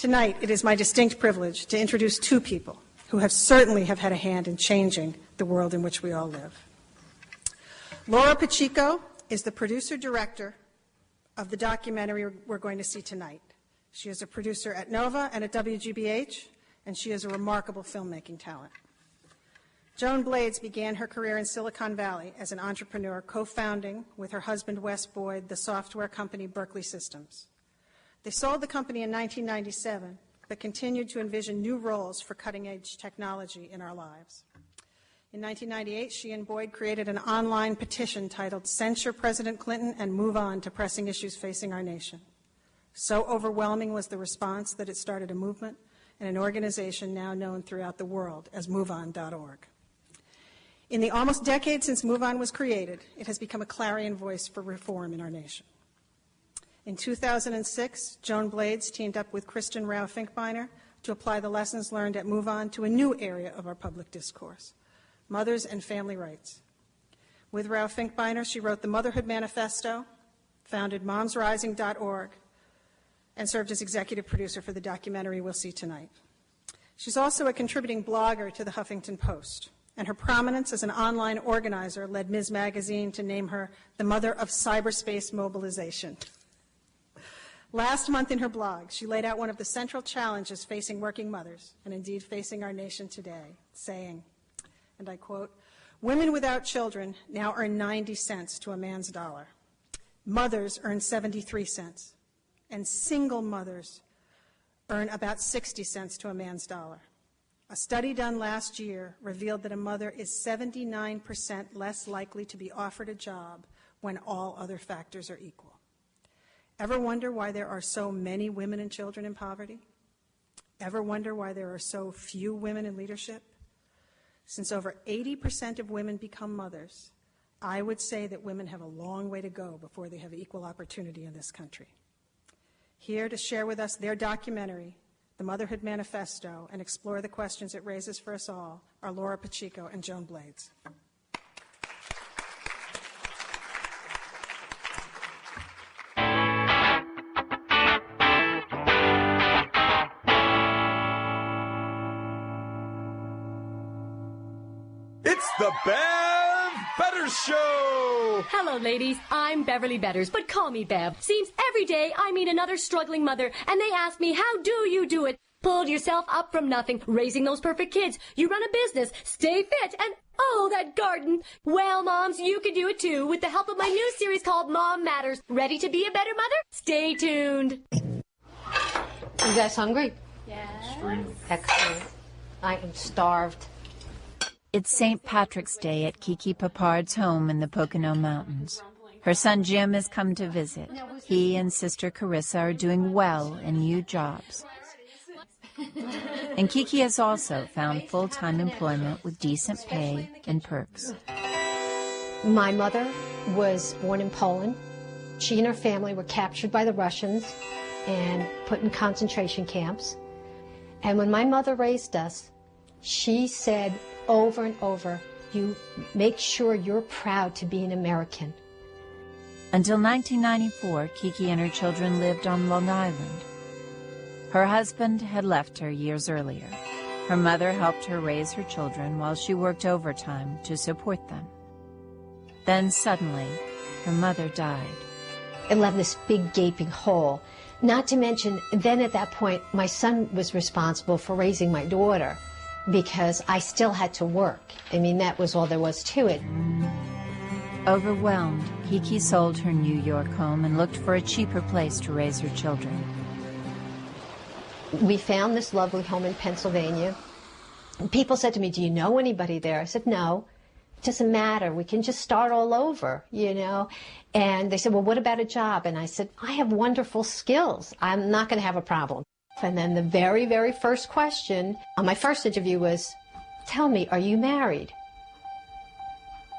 Tonight, it is my distinct privilege to introduce two people who have certainly had a hand in changing the world in which we all live. Laura Pacheco is the producer-director of the documentary we're going to see tonight. She is a producer at Nova and at WGBH, and she is a remarkable filmmaking talent. Joan Blades began her career in Silicon Valley as an entrepreneur, co-founding with her husband Wes Boyd the software company Berkeley Systems. They sold the company in 1997, but continued to envision new roles for cutting-edge technology in our lives. In 1998, she and Boyd created an online petition titled "Censure President Clinton and Move On to Pressing Issues Facing Our Nation." So overwhelming was the response that it started a movement and an organization now known throughout the world as MoveOn.org. In the almost decade since MoveOn was created, it has become a clarion voice for reform in our nation. In 2006, Joan Blades teamed up with Kristen Rao-Finkbeiner to apply the lessons learned at MoveOn to a new area of our public discourse: mothers and family rights. With Rao-Finkbeiner, she wrote the Motherhood Manifesto, founded MomsRising.org, and served as executive producer for the documentary we'll see tonight. She's also a contributing blogger to the Huffington Post, and her prominence as an online organizer led Ms. Magazine to name her the mother of cyberspace mobilization. Last month in her blog, she laid out one of the central challenges facing working mothers, and indeed facing our nation today, saying, and I quote, "Women without children now earn 90 cents to a man's dollar. Mothers earn 73 cents, and single mothers earn about 60 cents to a man's dollar. A study done last year revealed that a mother is 79% less likely to be offered a job when all other factors are equal." Ever wonder why there are so many women and children in poverty? Ever wonder why there are so few women in leadership? Since over 80% of women become mothers, I would say that women have a long way to go before they have equal opportunity in this country. Here to share with us their documentary, The Motherhood Manifesto, and explore the questions it raises for us all are Laura Pacheco and Joan Blades. It's the Bev Betters Show! Hello, ladies. I'm Beverly Betters, but call me Bev. Seems every day I meet another struggling mother, and they ask me, how do you do it? Pulled yourself up from nothing, raising those perfect kids. You run a business, stay fit, and oh, that garden. Well, moms, you can do it too with the help of my new series called Mom Matters. Ready to be a better mother? Stay tuned. You guys hungry? Yeah. Excellent. I am starved. It's St. Patrick's Day at Kiki Papard's home in the Pocono Mountains. Her son Jim has come to visit. He and sister Carissa are doing well in new jobs. And Kiki has also found full-time employment with decent pay and perks. My mother was born in Poland. She and her family were captured by the Russians and put in concentration camps. And when my mother raised us, she said over and over, you make sure you're proud to be an American. Until 1994, Kiki and her children lived on Long Island. Her husband had left her years earlier. Her mother helped her raise her children while she worked overtime to support them. Then suddenly, her mother died. It left this big gaping hole. Not to mention, then at that point, my son was responsible for raising my daughter because I still had to work. I mean, that was all there was to it. Overwhelmed, Kiki sold her New York home and looked for a cheaper place to raise her children. We found this lovely home in Pennsylvania. People said to me, do you know anybody there? I said, no, it doesn't matter. We can just start all over, you know. And they said, well, what about a job? And I said, I have wonderful skills. I'm not going to have a problem. And then the very, very first question on my first interview was, tell me, are you married?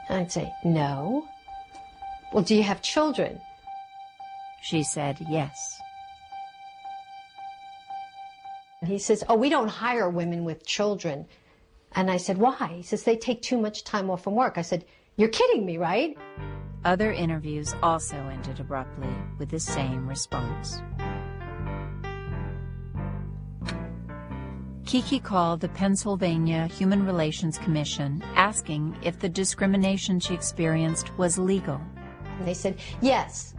And I'd say, no. Well, do you have children? She said yes. He says, oh, we don't hire women with children. And I said, why? He says, they take too much time off from work. I said, you're kidding me, right? Other interviews also ended abruptly with the same response. Kiki called the Pennsylvania Human Relations Commission asking if the discrimination she experienced was legal. And they said, yes.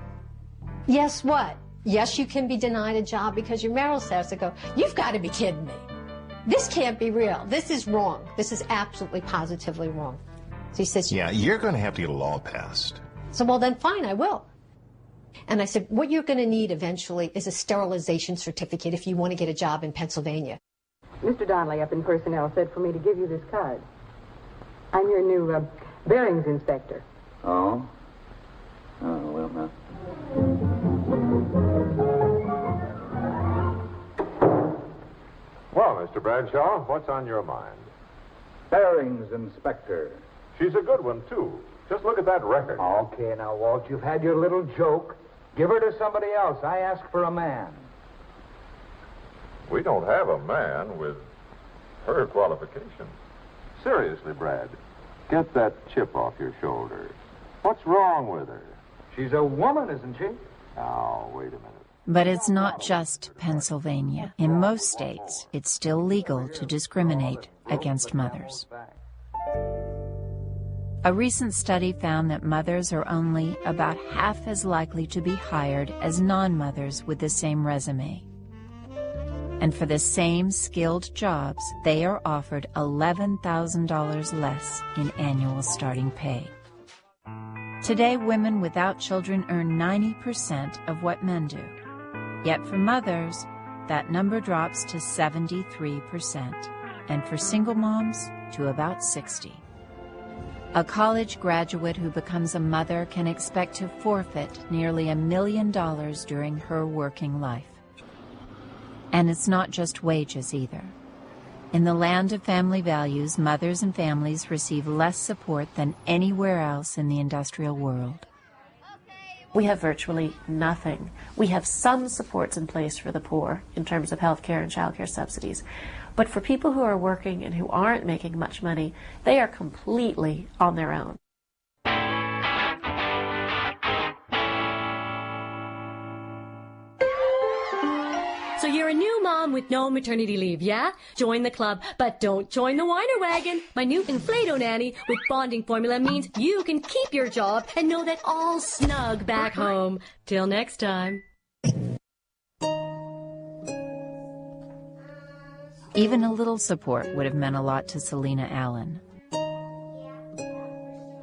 Yes what? Yes, you can be denied a job because your marital status. I go, you've got to be kidding me. This can't be real. This is wrong. This is absolutely, positively wrong. So he says, yeah, you're going to have to get a law passed. So, well, then fine, I will. And I said, what you're going to need eventually is a sterilization certificate if you want to get a job in Pennsylvania. Mr. Donnelly up in personnel said for me to give you this card. I'm your new bearings inspector. Oh? Oh, well, now. Well, Mr. Bradshaw, what's on your mind? Bearings inspector. She's a good one, too. Just look at that record. Okay, now, Walt, you've had your little joke. Give her to somebody else. I asked for a man. We don't have a man with her qualifications. Seriously, Brad, get that chip off your shoulder. What's wrong with her? She's a woman, isn't she? Now, wait a minute. But it's not just Pennsylvania. In most states, it's still legal to discriminate against mothers. A recent study found that mothers are only about half as likely to be hired as non-mothers with the same resume. And for the same skilled jobs, they are offered $11,000 less in annual starting pay. Today, women without children earn 90% of what men do. Yet for mothers, that number drops to 73%, and for single moms, to about 60%. A college graduate who becomes a mother can expect to forfeit nearly $1 million during her working life. And it's not just wages either. In the land of family values, mothers and families receive less support than anywhere else in the industrial world. We have virtually nothing. We have some supports in place for the poor in terms of health care and child care subsidies. But for people who are working and who aren't making much money, they are completely on their own. So you're a new mom with no maternity leave, yeah? Join the club, but don't join the whiner wagon. My new Inflado nanny with bonding formula means you can keep your job and know that all's snug back home. Till next time. Even a little support would have meant a lot to Selena Allen.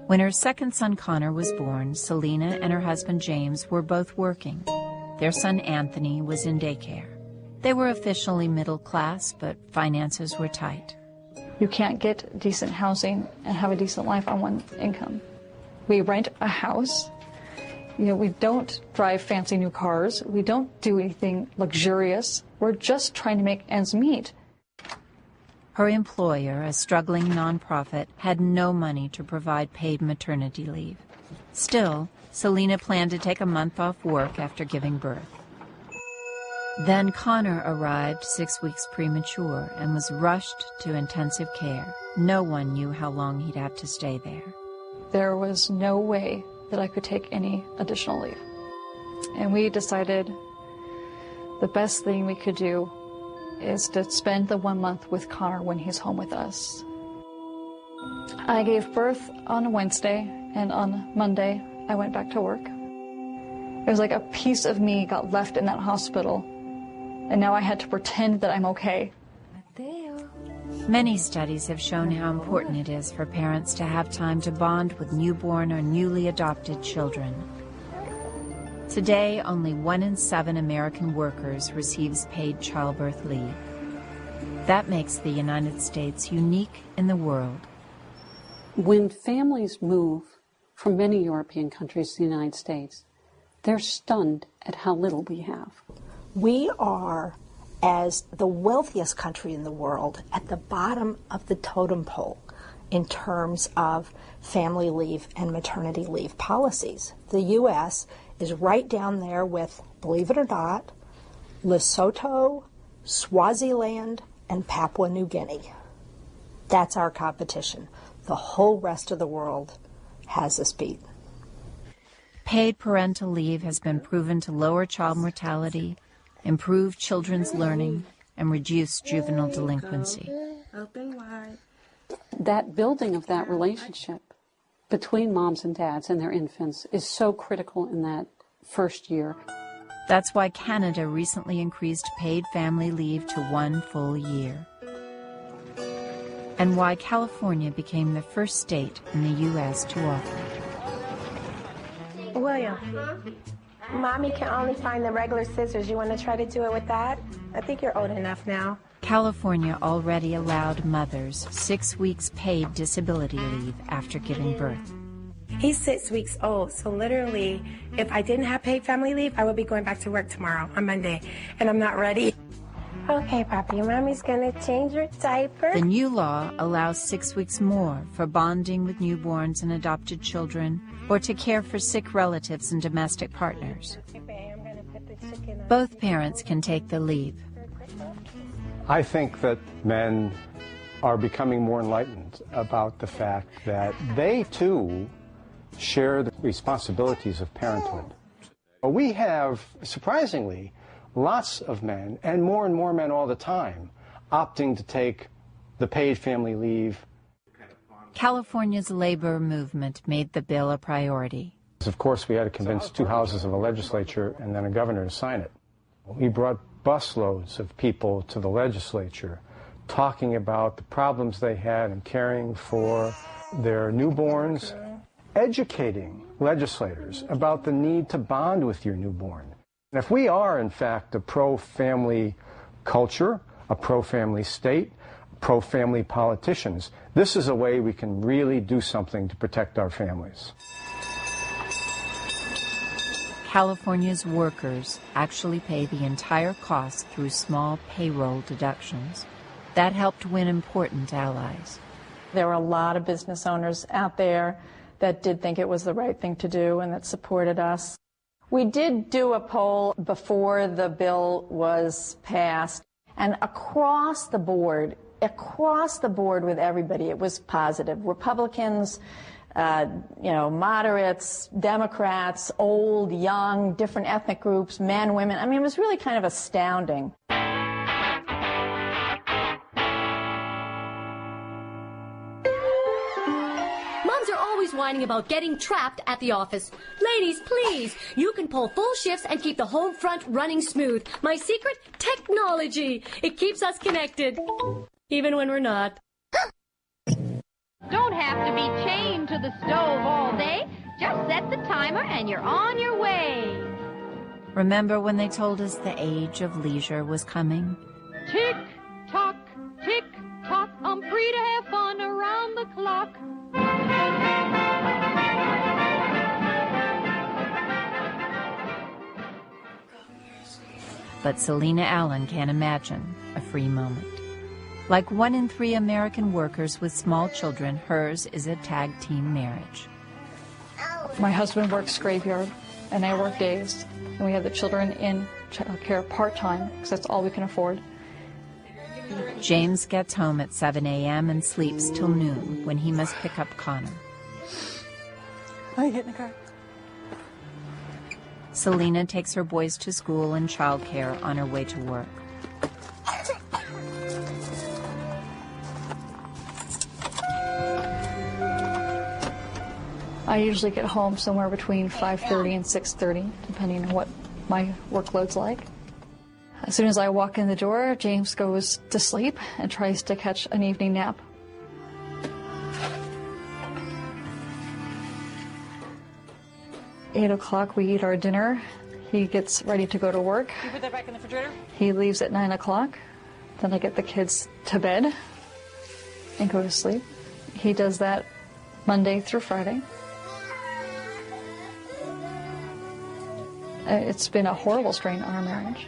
When her second son Connor was born, Selena and her husband James were both working. Their son Anthony was in daycare. They were officially middle class, but finances were tight. You can't get decent housing and have a decent life on one income. We rent a house. We don't drive fancy new cars. We don't do anything luxurious. We're just trying to make ends meet. Her employer, a struggling nonprofit, had no money to provide paid maternity leave. Still, Selena planned to take a month off work after giving birth. Then Connor arrived 6 weeks premature and was rushed to intensive care. No one knew how long he'd have to stay there. There was no way that I could take any additional leave. And we decided the best thing we could do is to spend the 1 month with Connor when he's home with us. I gave birth on Wednesday, and on Monday, I went back to work. It was like a piece of me got left in that hospital, and now I had to pretend that I'm okay. Many studies have shown how important it is for parents to have time to bond with newborn or newly adopted children. Today, only 1 in 7 American workers receives paid childbirth leave. That makes the United States unique in the world. When families move from many European countries to the United States, they're stunned at how little we have. We are, as the wealthiest country in the world, at the bottom of the totem pole in terms of family leave and maternity leave policies. The U.S. is right down there with, believe it or not, Lesotho, Swaziland, and Papua New Guinea. That's our competition. The whole rest of the world has us beat. Paid parental leave has been proven to lower child mortality, improve children's learning, and reduce juvenile delinquency. Open wide. That building of that relationship between moms and dads and their infants is so critical in that first year. That's why Canada recently increased paid family leave to 1 full year. And why California became the first state in the U.S. to offer it. William, Mommy can only find the regular scissors. You want to try to do it with that? I think you're old enough now. California already allowed mothers 6 weeks paid disability leave after giving birth. He's 6 weeks old, so literally, if I didn't have paid family leave, I would be going back to work tomorrow, on Monday, and I'm not ready. Okay, Papi, Mommy's gonna change your diaper. The new law allows 6 weeks more for bonding with newborns and adopted children, or to care for sick relatives and domestic partners. Both parents can take the leave. I think that men are becoming more enlightened about the fact that they, too, share the responsibilities of parenthood. We have, surprisingly, lots of men, and more men all the time, opting to take the paid family leave. California's labor movement made the bill a priority. Of course, we had to convince 2 houses of the legislature and then a governor to sign it. We brought busloads of people to the legislature talking about the problems they had in caring for their newborns, educating legislators about the need to bond with your newborn. And if we are, in fact, a pro-family culture, a pro-family state, pro-family politicians, this is a way we can really do something to protect our families. California's workers actually pay the entire cost through small payroll deductions. That helped win important allies. There were a lot of business owners out there that did think it was the right thing to do and that supported us. We did do a poll before the bill was passed, and across the board with everybody, it was positive. Republicans, moderates, Democrats, old, young, different ethnic groups, men, women. I mean, it was really kind of astounding. Moms are always whining about getting trapped at the office. Ladies, please, you can pull full shifts and keep the home front running smooth. My secret? Technology. It keeps us connected, even when we're not. Don't have to be chained to the stove all day. Just set the timer and you're on your way. Remember when they told us the age of leisure was coming? Tick tock, I'm free to have fun around the clock. But Selena Allen can't imagine a free moment. Like 1 in 3 American workers with small children, hers is a tag team marriage. My husband works graveyard, and I work days, and we have the children in childcare part-time, because that's all we can afford. James gets home at 7 a.m. and sleeps till noon when he must pick up Connor. I get in the car. Selena takes her boys to school and childcare on her way to work. I usually get home somewhere between 5:30 and 6:30, depending on what my workload's like. As soon as I walk in the door, James goes to sleep and tries to catch an evening nap. At 8 o'clock, we eat our dinner. He gets ready to go to work. You put that back in the refrigerator? He leaves at 9 o'clock. Then I get the kids to bed and go to sleep. He does that Monday through Friday. It's been a horrible strain on our marriage.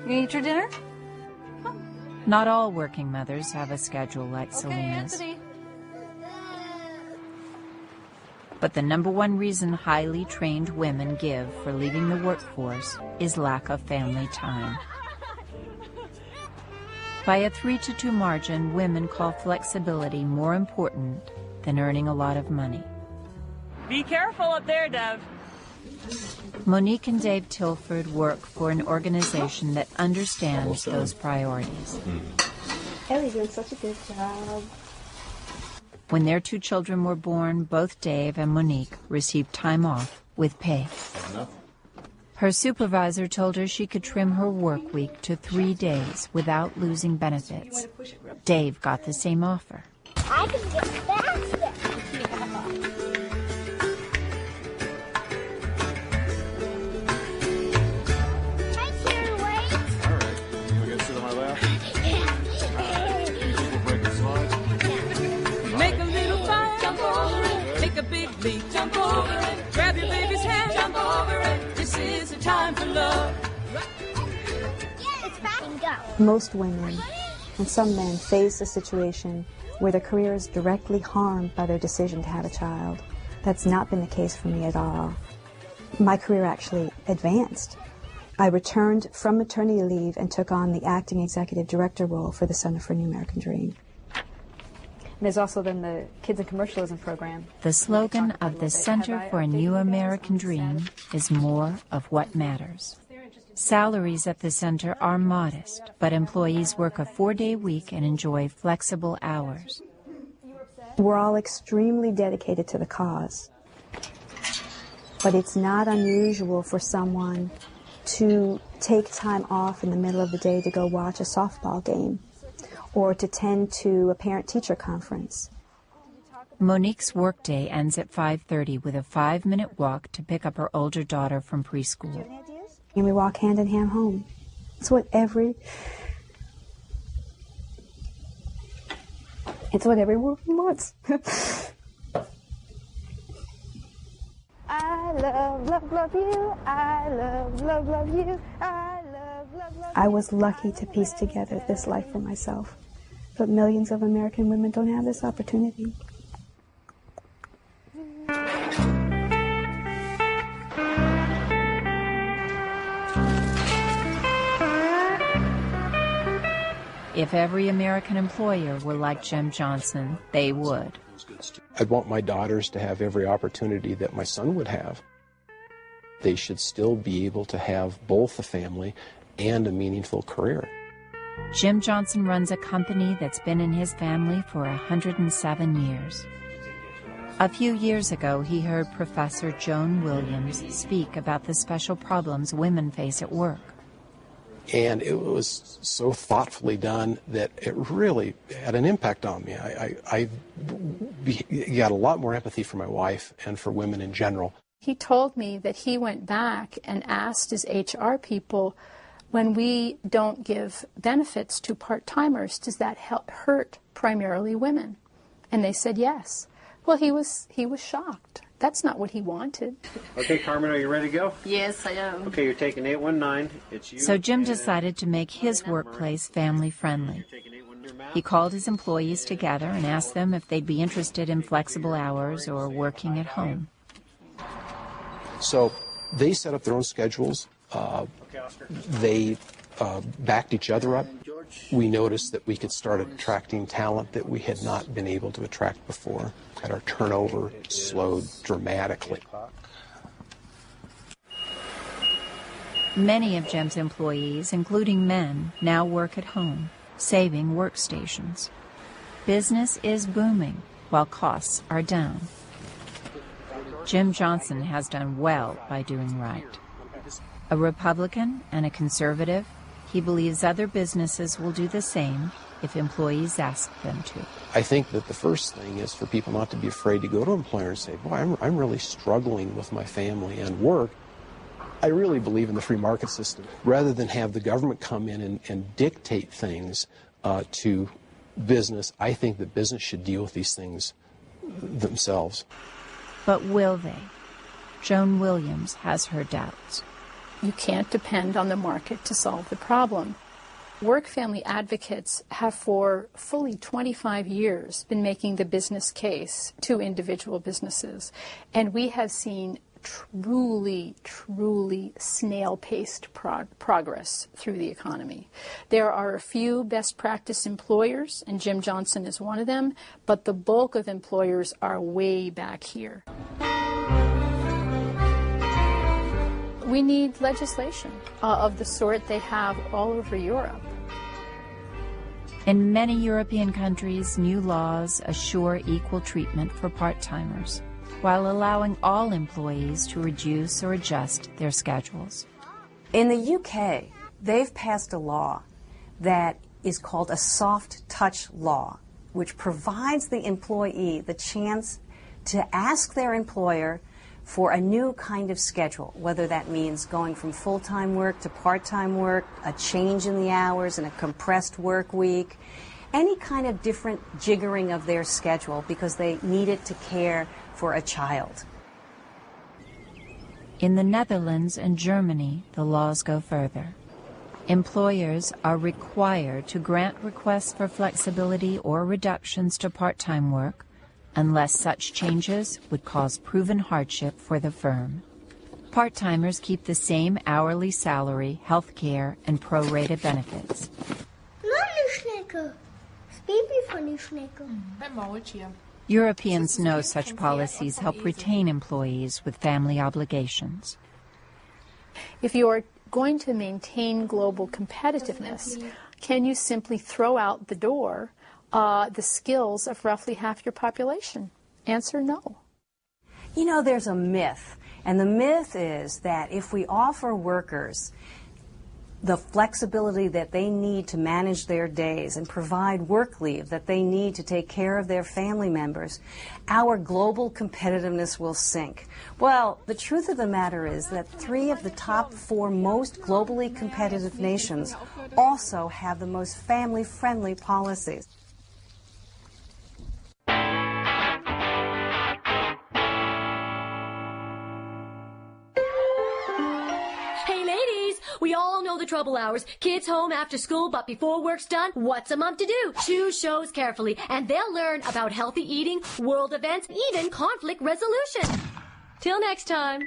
You eat your dinner? Not all working mothers have a schedule like Selena's. Anthony. But the #1 reason highly trained women give for leaving the workforce is lack of family time. By a 3-2 margin, women call flexibility more important than earning a lot of money. Be careful up there, Dev. Monique and Dave Tilford work for an organization that understands those priorities. Ellie's doing such a good job. When their 2 children were born, both Dave and Monique received time off with pay. Her supervisor told her she could trim her work week to 3 days without losing benefits. Dave got the same offer. I can get faster. Make a little fire, jump over it. Make a big leap, jump over it. Grab your baby's hand, jump over it. This is a time for love. It's back and go. Most women and some men face a situation where their career is directly harmed by their decision to have a child. That's not been the case for me at all. My career actually advanced. I returned from maternity leave and took on the acting executive director role for the Center for a New American Dream. There's also then the Kids in Commercialism program. The slogan of the Center for a New American Dream is more of what matters. Salaries at the center are modest, but employees work a 4-day week and enjoy flexible hours. We're all extremely dedicated to the cause, but it's not unusual for someone to take time off in the middle of the day to go watch a softball game or to tend to a parent-teacher conference. Monique's workday ends at 5:30 with a 5-minute walk to pick up her older daughter from preschool. And we walk hand in hand home. It's what every woman wants. I love you. I love you. I was lucky to piece together this life for myself, but millions of American women don't have this opportunity. If every American employer were like Jim Johnson, they would. I'd want my daughters to have every opportunity that my son would have. They should still be able to have both a family and a meaningful career. Jim Johnson runs a company that's been in his family for 107 years. A few years ago, he heard Professor Joan Williams speak about the special problems women face at work. And it was so thoughtfully done that it really had an impact on me. I got a lot more empathy for my wife and for women in general. He told me that he went back and asked his HR people, when we don't give benefits to part-timers, does that hurt primarily women? And they said yes. Well, he was shocked. That's not what he wanted. Okay, Carmen, are you ready to go? Yes, I am. Okay, you're taking 819. It's you. So Jim decided to make his workplace family-friendly. He called his employees together and asked them if they'd be interested in flexible hours or working at home. So they set up their own schedules. They backed each other up. We noticed that we could start attracting talent that we had not been able to attract before. And our turnover slowed dramatically. Many of Jim's employees, including men, now work at home, saving workstations. Business is booming while costs are down. Jim Johnson has done well by doing right. A Republican and a conservative, he believes other businesses will do the same if employees ask them to. I think that the first thing is for people not to be afraid to go to an employer and say, boy, I'm really struggling with my family and work. I really believe in the free market system. Rather than have the government come in and dictate things to business, I think that business should deal with these things themselves. But will they? Joan Williams has her doubts. You can't depend on the market to solve the problem. Work family advocates have for fully 25 years been making the business case to individual businesses, and we have seen truly snail-paced progress through the economy. There are a few best practice employers, and Jim Johnson is one of them, but the bulk of employers are way back here. we need legislation of the sort they have all over Europe. In many European countries, new laws assure equal treatment for part-timers, while allowing all employees to reduce or adjust their schedules. In the UK, they've passed a law that is called a soft touch law, which provides the employee the chance to ask their employer for a new kind of schedule, whether that means going from full-time work to part-time work, a change in the hours and a compressed work week, any kind of different jiggering of their schedule because they need it to care for a child. In the Netherlands and Germany, the laws go further. Employers are required to grant requests for flexibility or reductions to part-time work unless such changes would cause proven hardship for the firm. Part-timers keep the same hourly salary, health care, and prorated benefits. Europeans know such policies help retain employees with family obligations. If you are going to maintain global competitiveness, can you simply throw out the door the skills of roughly half your population? Answer no. You know, there's a myth, and the myth is that if we offer workers the flexibility that they need to manage their days and provide work leave that they need to take care of their family members, our global competitiveness will sink. Well, the truth of the matter is that 3 of the top 4 most globally competitive nations also have the most family-friendly policies. We all know the trouble hours. Kids home after school, but before work's done, what's a mom to do? Choose shows carefully, and they'll learn about healthy eating, world events, even conflict resolution. Till next time.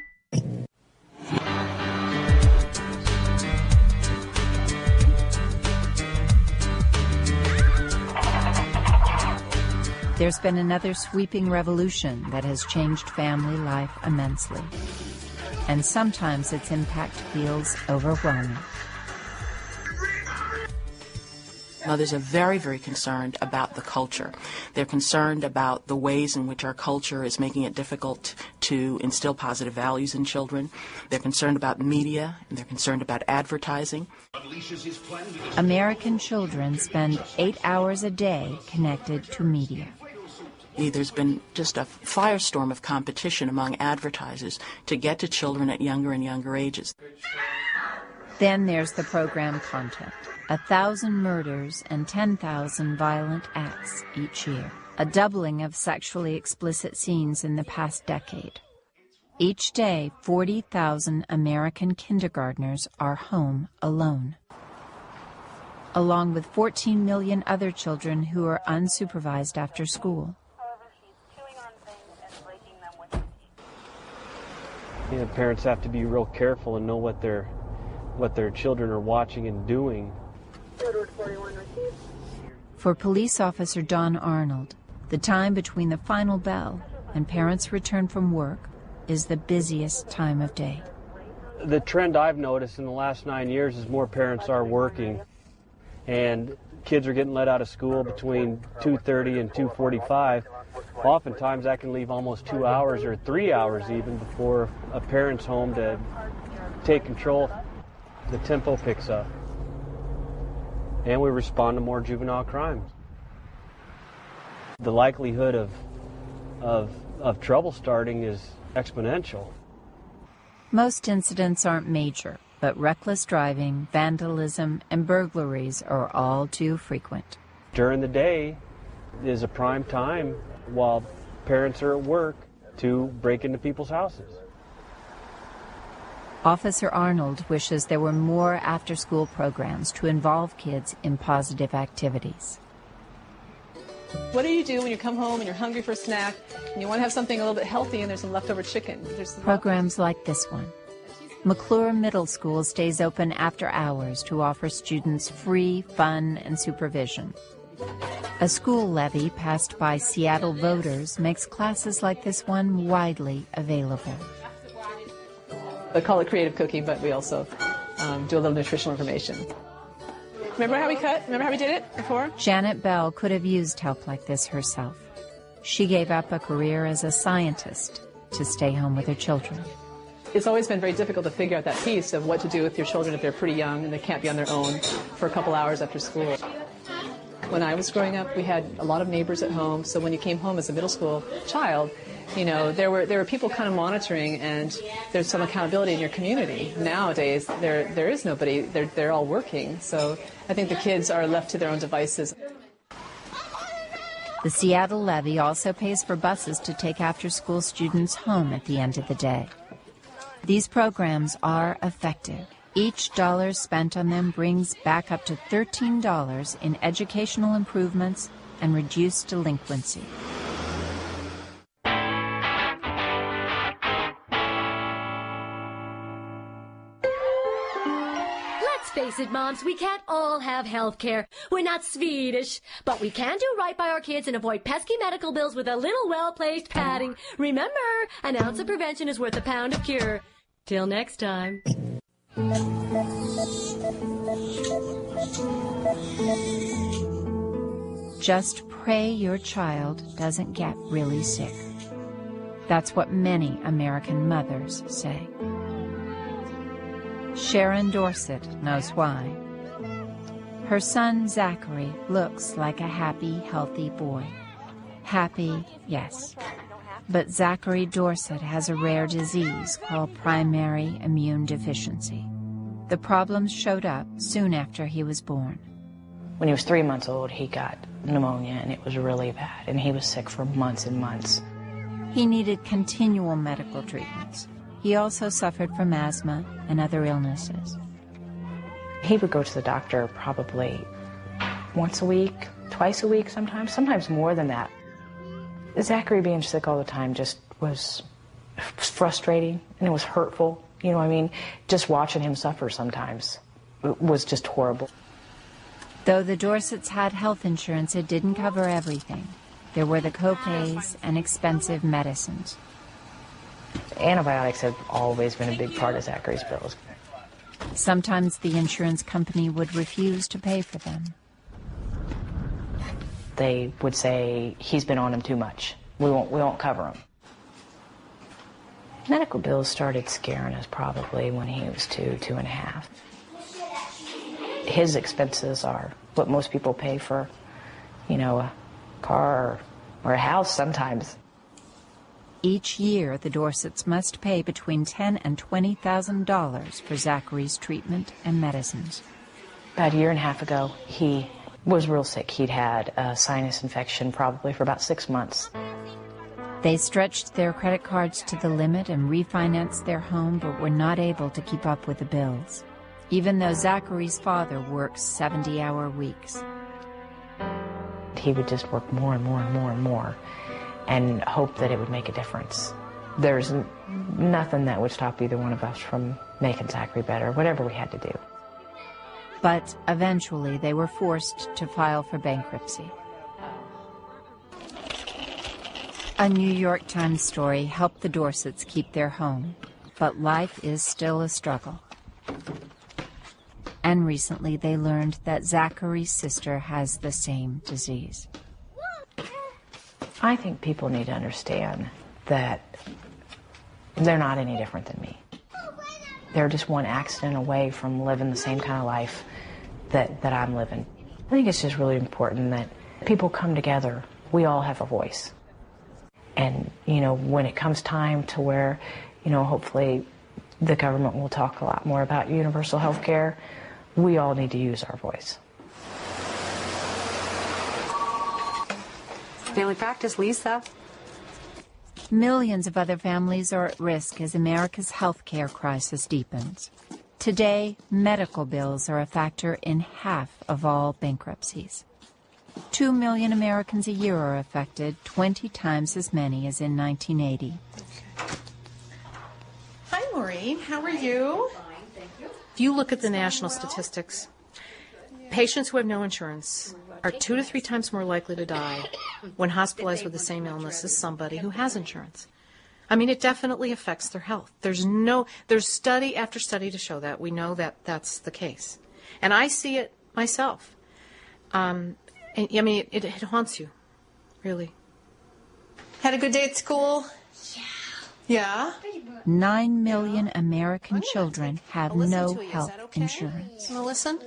There's been another sweeping revolution that has changed family life immensely. And sometimes its impact feels overwhelming. Mothers are very, very concerned about the culture. They're concerned about the ways in which our culture is making it difficult to instill positive values in children. They're concerned about media, and they're concerned about advertising. American children spend 8 hours a day connected to media. There's been just a firestorm of competition among advertisers to get to children at younger and younger ages. Then there's the program content. 1,000 murders and 10,000 violent acts each year. A doubling of sexually explicit scenes in the past decade. Each day, 40,000 American kindergartners are home alone, along with 14 million other children who are unsupervised after school. You know, parents have to be real careful and know what their children are watching and doing. For police officer Don Arnold, the time between the final bell and parents' return from work is the busiest time of day. The trend I've noticed in the last 9 years is more parents are working, and kids are getting let out of school between 2:30 and 2:45. Oftentimes that can leave almost 2 hours or 3 hours even before a parent's home to take control. The tempo picks up, and we respond to more juvenile crimes. The likelihood of trouble starting is exponential. Most incidents aren't major, but reckless driving, vandalism, and burglaries are all too frequent. During the day is a prime time while parents are at work to break into people's houses. Officer Arnold wishes there were more after-school programs to involve kids in positive activities. What do you do when you come home and you're hungry for a snack and you want to have something a little bit healthy and there's some leftover chicken? Programs like this one. McClure Middle School stays open after hours to offer students free fun and supervision. A school levy passed by Seattle voters makes classes like this one widely available. I call it creative cooking, but we also do a little nutritional information. Remember how we cut? Remember how we did it before? Janet Bell could have used help like this herself. She gave up a career as a scientist to stay home with her children. It's always been very difficult to figure out that piece of what to do with your children if they're pretty young and they can't be on their own for a couple hours after school. When I was growing up, we had a lot of neighbors at home, so when you came home as a middle school child, you know, there were people kind of monitoring, and there's some accountability in your community. Nowadays, there is nobody. They're all working, so I think the kids are left to their own devices. The Seattle levy also pays for buses to take after-school students home at the end of the day. These programs are effective. Each dollar spent on them brings back up to $13 in educational improvements and reduced delinquency. Let's face it, moms, we can't all have health care. We're not Swedish. But we can do right by our kids and avoid pesky medical bills with a little well-placed padding. Remember, an ounce of prevention is worth a pound of cure. Till next time. Just pray your child doesn't get really sick. That's what many American mothers say. Sharon Dorset knows why. Her son, Zachary, looks like a happy, healthy boy. Happy, yes. But Zachary Dorset has a rare disease called primary immune deficiency. The problems showed up soon after he was born. When he was 3 months old, he got pneumonia, and it was really bad, and he was sick for months and months. He needed continual medical treatments. He also suffered from asthma and other illnesses. He would go to the doctor probably once a week, twice a week sometimes more than that. Zachary being sick all the time just was frustrating, and it was hurtful. You know what I mean? Just watching him suffer sometimes was just horrible. Though the Dorsets had health insurance, it didn't cover everything. There were the co-pays and expensive medicines. Antibiotics have always been a big part of Zachary's bills. Sometimes the insurance company would refuse to pay for them. They would say, he's been on him too much. We won't cover him. Medical bills started scaring us probably when he was 2.5. His expenses are what most people pay for, you know, a car or a house sometimes. Each year, the Dorsets must pay between $10,000 and $20,000 for Zachary's treatment and medicines. About a year and a half ago, he was real sick. He'd had a sinus infection probably for about 6 months. They stretched their credit cards to the limit and refinanced their home, but were not able to keep up with the bills, even though Zachary's father works 70-hour weeks. He would just work more and more and more and more and hope that it would make a difference. There's nothing that would stop either one of us from making Zachary better, whatever we had to do. But eventually they were forced to file for bankruptcy. A New York Times story helped the Dorsets keep their home, but life is still a struggle. And recently they learned that Zachary's sister has the same disease. I think people need to understand that they're not any different than me. They're just one accident away from living the same kind of life that I'm living. I think it's just really important that people come together. We all have a voice. And, you know, when it comes time to where, you know, hopefully the government will talk a lot more about universal health care, we all need to use our voice. Family practice, Lisa. Millions of other families are at risk as America's health care crisis deepens. Today, medical bills are a factor in half of all bankruptcies. 2 million Americans a year are affected, 20 times as many as in 1980. Hi, Maureen. How are you? Fine, thank you. If you look at the national statistics, patients who have no insurance are 2 to 3 times more likely to die when hospitalized with the same illness as somebody who has insurance. I mean, it definitely affects their health. There's study after study to show that. We know that that's the case. And I see it myself. And, I mean, it haunts you, really. Had a good day at school? Yeah. 9 million American children have no health insurance. Want to listen?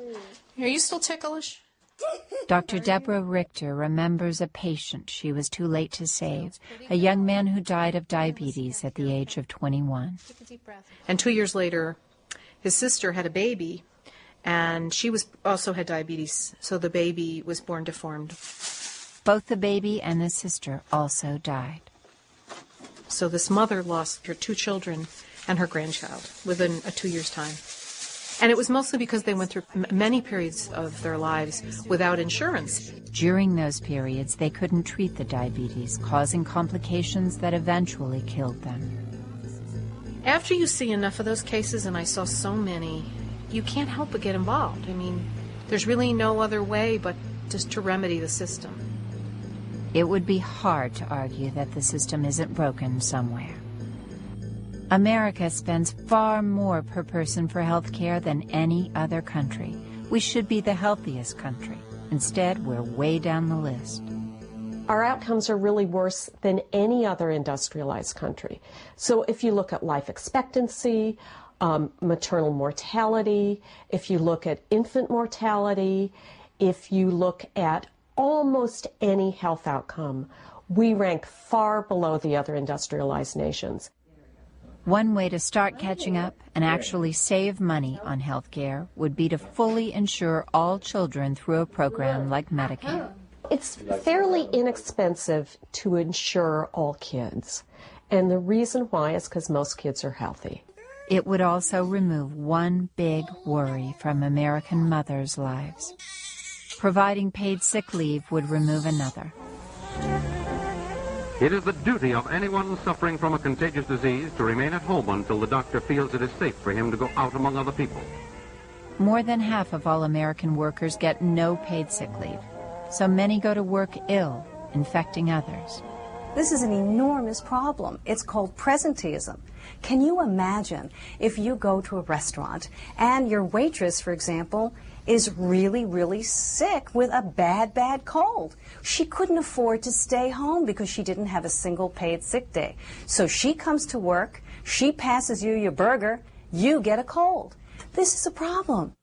Are you still ticklish? Dr. Deborah Richter remembers a patient she was too late to save, a young man who died of diabetes at the age of 21. And 2 years later, his sister had a baby, and she also had diabetes, so the baby was born deformed. Both the baby and the sister also died. So this mother lost her 2 children and her grandchild within a 2 years' time. And it was mostly because they went through many periods of their lives without insurance. During those periods, they couldn't treat the diabetes, causing complications that eventually killed them. After you see enough of those cases, and I saw so many, you can't help but get involved. I mean, there's really no other way but just to remedy the system. It would be hard to argue that the system isn't broken somewhere. America spends far more per person for health care than any other country. We should be the healthiest country. Instead, we're way down the list. Our outcomes are really worse than any other industrialized country. So if you look at life expectancy, maternal mortality, if you look at infant mortality, if you look at almost any health outcome, we rank far below the other industrialized nations. One way to start catching up and actually save money on health care would be to fully insure all children through a program like Medicare. It's fairly inexpensive to insure all kids, and the reason why is because most kids are healthy. It would also remove one big worry from American mothers' lives. Providing paid sick leave would remove another. It is the duty of anyone suffering from a contagious disease to remain at home until the doctor feels it is safe for him to go out among other people. More than half of all American workers get no paid sick leave, so many go to work ill, infecting others. This is an enormous problem. It's called presenteeism. Can you imagine if you go to a restaurant and your waitress, for example, is really, really sick with a bad cold? She couldn't afford to stay home because she didn't have a single paid sick day. So she comes to work, she passes you your burger, you get a cold. This is a problem.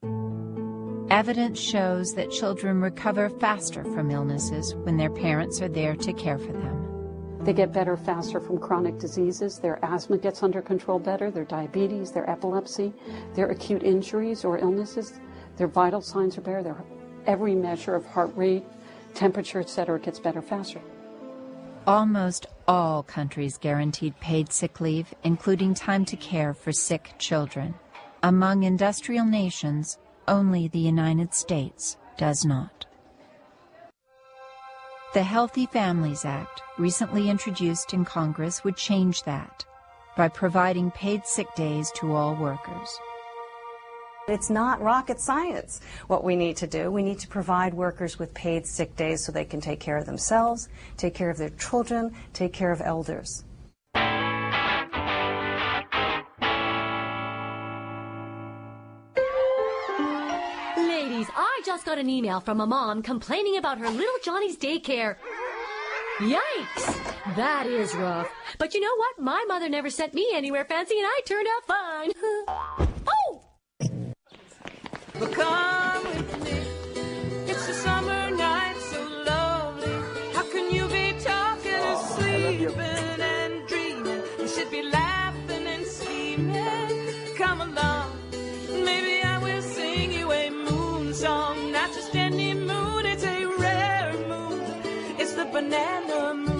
Evidence shows that children recover faster from illnesses when their parents are there to care for them. They get better faster from chronic diseases. Their asthma gets under control better, their diabetes, their epilepsy, their acute injuries or illnesses. Their vital signs are better. Every measure of heart rate, temperature, etc. gets better faster. Almost all countries guaranteed paid sick leave, including time to care for sick children. Among industrial nations, only the United States does not. The Healthy Families Act, recently introduced in Congress, would change that by providing paid sick days to all workers. It's not rocket science. What we need to do, we need to provide workers with paid sick days so they can take care of themselves, take care of their children, take care of elders. Ladies, I just got an email from a mom complaining about her little Johnny's daycare. Yikes! That is rough. But you know what? My mother never sent me anywhere fancy and I turned out fine. Oh! But come with me, it's a summer night so lovely. How can you be talking and sleeping and dreaming? You should be laughing and scheming. Come along, maybe I will sing you a moon song. Not just any moon, it's a rare moon. It's the banana moon.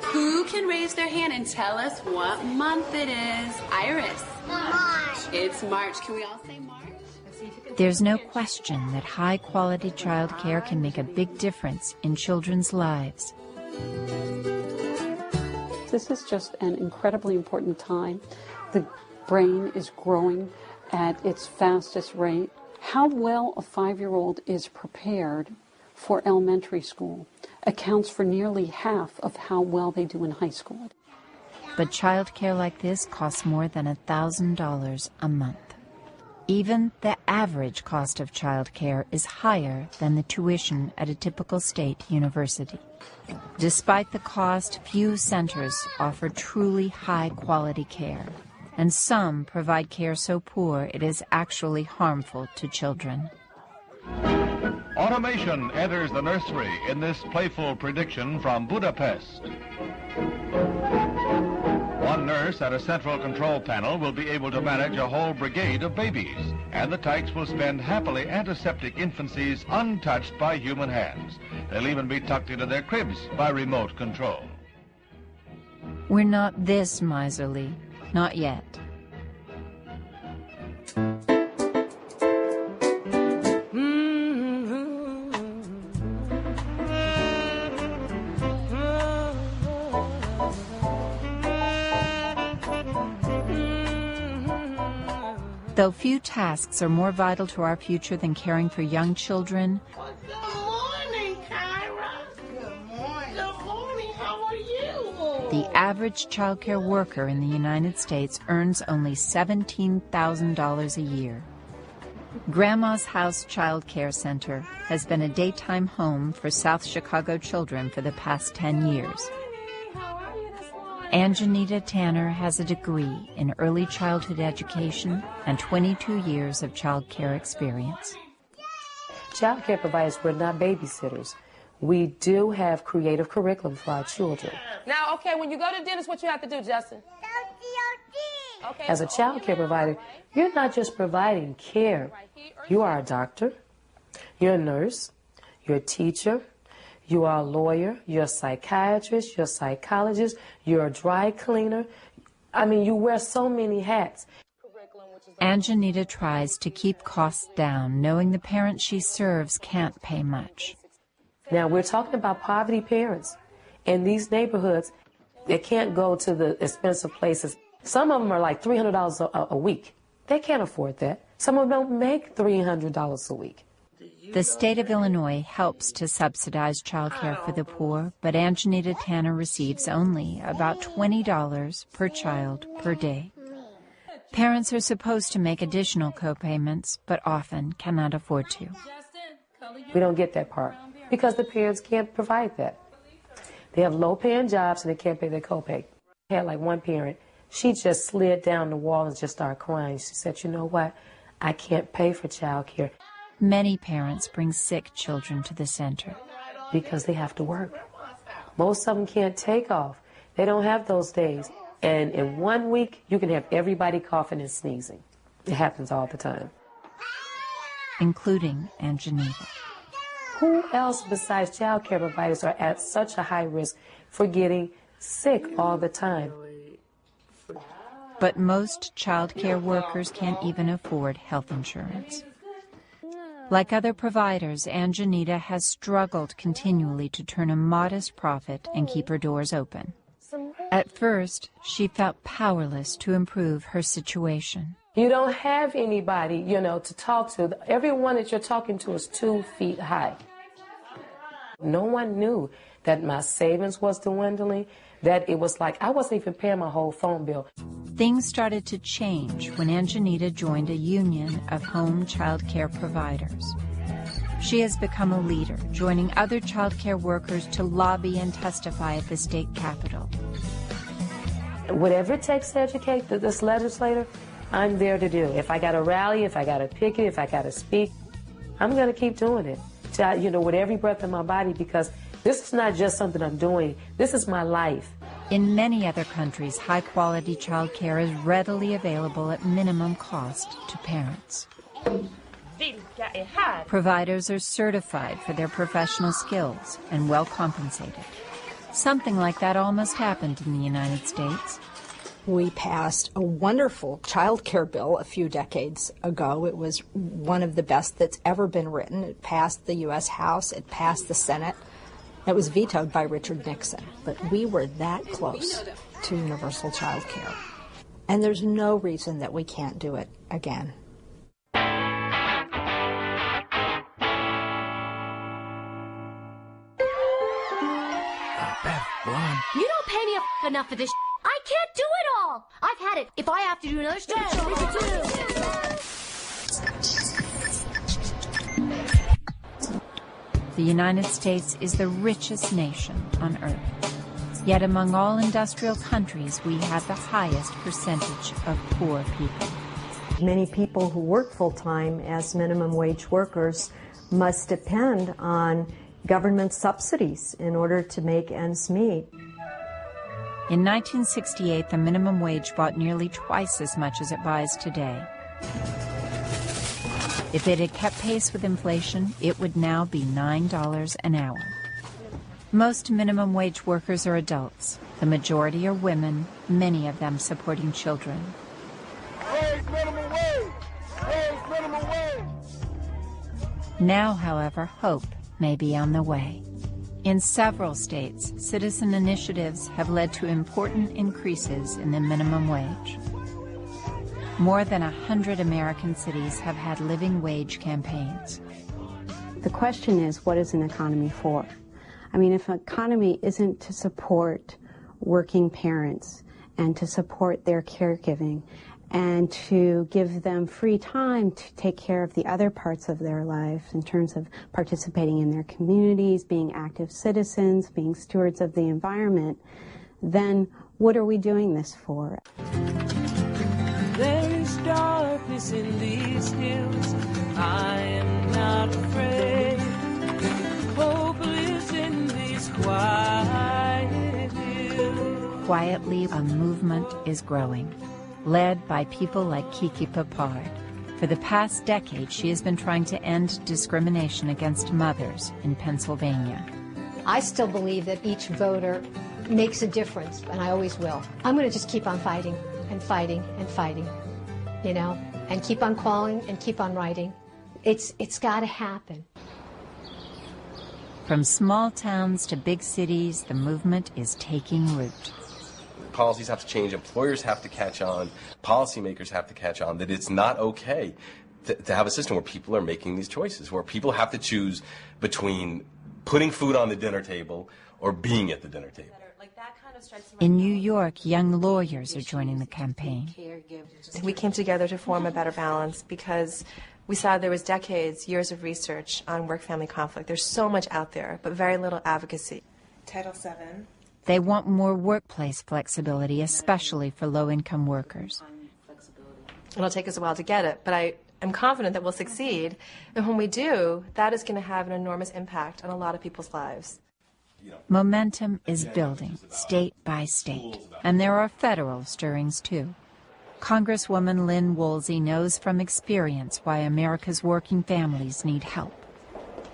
Who can raise their hand and tell us what month it is? Iris. March. It's March. Can we all say March? There's no question that high-quality childcare can make a big difference in children's lives. This is just an incredibly important time. The brain is growing at its fastest rate. How well a 5-year-old is prepared for elementary school accounts for nearly half of how well they do in high school. But childcare like this costs more than $1,000 a month. Even the average cost of childcare is higher than the tuition at a typical state university. Despite the cost, few centers offer truly high-quality care, and some provide care so poor it is actually harmful to children. Automation enters the nursery in this playful prediction from Budapest. One nurse at a central control panel will be able to manage a whole brigade of babies, and the tykes will spend happily antiseptic infancies untouched by human hands. They'll even be tucked into their cribs by remote control. We're not this miserly, not yet. Though few tasks are more vital to our future than caring for young children, Good morning, Kyra. Good morning. Good morning. How are you? the average childcare worker in the United States earns only $17,000 a year. Grandma's House Child Care Center has been a daytime home for South Chicago children for the past 10 years. Anjanita Tanner has a degree in early childhood education and 22 years of child care experience. Child care providers, we're not babysitters. We do have creative curriculum for our children. Now, okay, when you go to the dentist, what you have to do, Justin? Okay. As a child care provider, you're not just providing care. You are a doctor, you're a nurse, you're a teacher, you are a lawyer, you're a psychiatrist, you're a psychologist, you're a dry cleaner. I mean, you wear so many hats. Anjanita tries to keep costs down, knowing the parents she serves can't pay much. Now, we're talking about poverty parents in these neighborhoods. They can't go to the expensive places. Some of them are like $300 a week. They can't afford that. Some of them don't make $300 a week. The state of Illinois helps to subsidize childcare for the poor, but Anjanita Tanner receives only about $20 per child per day. Parents are supposed to make additional co-payments, but often cannot afford to. We don't get that part because the parents can't provide that. They have low-paying jobs and they can't pay their co-pay. I had like one parent, she just slid down the wall and just started crying. She said, you know what, I can't pay for child care. Many parents bring sick children to the center. Because they have to work. Most of them can't take off. They don't have those days. And in 1 week, you can have everybody coughing and sneezing. It happens all the time. Including Anjanita. Who else besides child care providers are at such a high risk for getting sick all the time? But most child care workers can't even afford health insurance. Like other providers, Anjanita has struggled continually to turn a modest profit and keep her doors open. At first, she felt powerless to improve her situation. You don't have anybody, to talk to. Everyone that you're talking to is 2 feet high. No one knew that my savings was dwindling, that it was like I wasn't even paying my whole phone bill. Things started to change when Anjanita joined a union of home child care providers. She has become a leader, joining other child care workers to lobby and testify at the state capitol. Whatever it takes to educate this legislator, I'm there to do. If I got to rally, if I got to picket, if I got to speak, I'm going to keep doing it, with every breath in my body, because this is not just something I'm doing. This is my life. In many other countries, high-quality child care is readily available at minimum cost to parents. Providers are certified for their professional skills and well compensated. Something like that almost happened in the United States. We passed a wonderful child care bill a few decades ago. It was one of the best that's ever been written. It passed the U.S. House. It passed the Senate. It was vetoed by Richard Nixon. But we were that close to universal child care. And there's no reason that we can't do it again. enough of this. I can't do it all. I've had it. If I have to do another stretch, The United States is the richest nation on earth. Yet among all industrial countries, we have the highest percentage of poor people. Many people who work full-time as minimum wage workers must depend on government subsidies in order to make ends meet. In 1968, the minimum wage bought nearly twice as much as it buys today. If it had kept pace with inflation, it would now be $9 an hour. Most minimum wage workers are adults. The majority are women, many of them supporting children. Raise minimum wage! Raise minimum wage! Now, however, hope may be on the way. In several states, citizen initiatives have led to important increases in the minimum wage. More than 100 American cities have had living wage campaigns. The question is, what is an economy for? I mean, if an economy isn't to support working parents and to support their caregiving and to give them free time to take care of the other parts of their life in terms of participating in their communities, being active citizens, being stewards of the environment, then what are we doing this for? There is darkness in these hills. I am not afraid. Hope lives in these quiet hills. Quietly, a movement is growing, led by people like Kiki Papard. For the past decade, she has been trying to end discrimination against mothers in Pennsylvania. I still believe that each voter makes a difference, and I always will. I'm going to just keep on fighting and fighting and fighting, you know, and keep on calling and keep on writing. It's got to happen. From small towns to big cities, the movement is taking root. Policies have to change, employers have to catch on, policymakers have to catch on, that it's not okay to have a system where people are making these choices, where people have to choose between putting food on the dinner table or being at the dinner table. In New York, young lawyers are joining the campaign. We came together to form a better balance because we saw there was decades, years of research on work-family conflict. There's so much out there, but very little advocacy. Title VII. They want more workplace flexibility, especially for low-income workers. It'll take us a while to get it, but I am confident that we'll succeed. And when we do, that is going to have an enormous impact on a lot of people's lives. Momentum is building, state by state, and there are federal stirrings, too. Congresswoman Lynn Woolsey knows from experience why America's working families need help.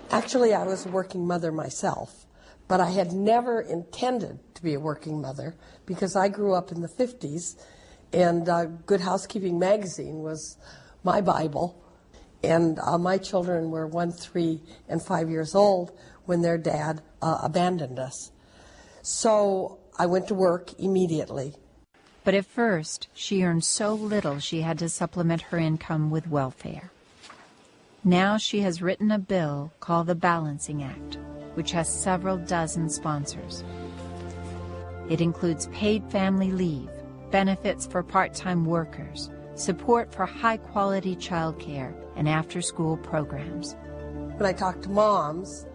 Actually, I was a working mother myself, but I had never intended to be a working mother because I grew up in the 50s, and Good Housekeeping magazine was my Bible, and my children were 1, 3, and 5 years old when their dad abandoned us. So I went to work immediately. But at first, she earned so little she had to supplement her income with welfare. Now she has written a bill called the Balancing Act, which has several dozen sponsors. It includes paid family leave, benefits for part-time workers, support for high-quality childcare, and after-school programs. When I talk to moms,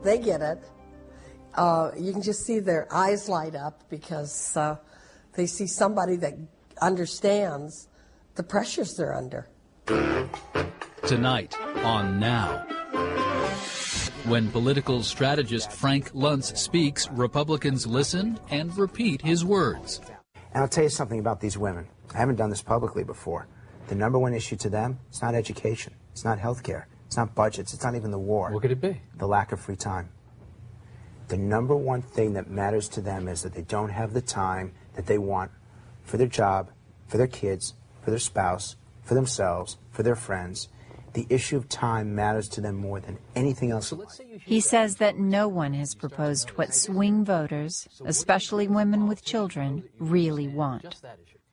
they get it. You can just see their eyes light up because they see somebody that understands the pressures they're under. Tonight on Now. When political strategist Frank Luntz speaks, Republicans listen and repeat his words. And I'll tell you something about these women. I haven't done this publicly before. The number one issue to them, it's not education, it's not health care, it's not budgets, it's not even the war. What could it be? The lack of free time. The number one thing that matters to them is that they don't have the time that they want for their job, for their kids, for their spouse, for themselves, for their friends. The issue of time matters to them more than anything else in life. He says that no one has proposed what swing voters, especially women with children, really want.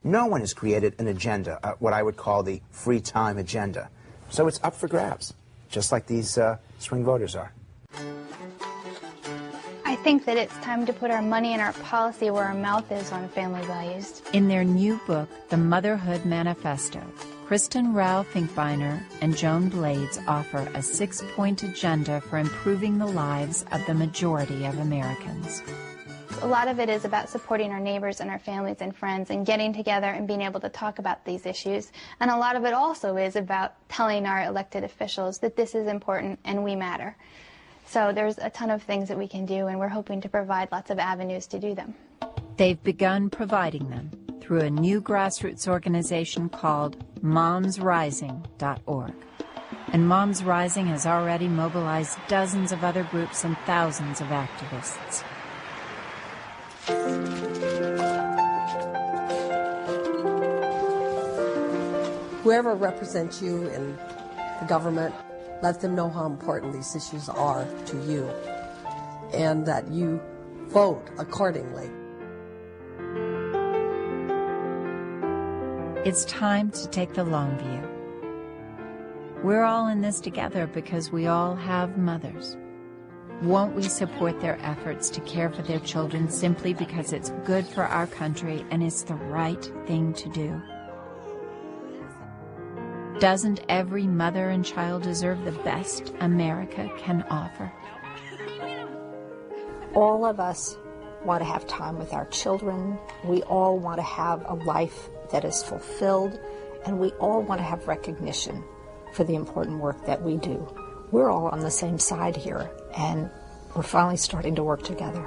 No one has created an agenda, what I would call the free time agenda. So it's up for grabs, just like these swing voters are. I think that it's time to put our money and our policy where our mouth is on family values. In their new book, The Motherhood Manifesto, Kristen Rao Finkbeiner and Joan Blades offer a 6-point agenda for improving the lives of the majority of Americans. A lot of it is about supporting our neighbors and our families and friends and getting together and being able to talk about these issues. And a lot of it also is about telling our elected officials that this is important and we matter. So there's a ton of things that we can do, and we're hoping to provide lots of avenues to do them. They've begun providing them through a new grassroots organization called momsrising.org. And Moms Rising has already mobilized dozens of other groups and thousands of activists. Whoever represents you in the government, let them know how important these issues are to you and that you vote accordingly. It's time to take the long view. We're all in this together because we all have mothers. Won't we support their efforts to care for their children simply because it's good for our country and it's the right thing to do? Doesn't every mother and child deserve the best America can offer? All of us want to have time with our children. We all want to have a life that is fulfilled, and we all want to have recognition for the important work that we do. We're all on the same side here, and we're finally starting to work together.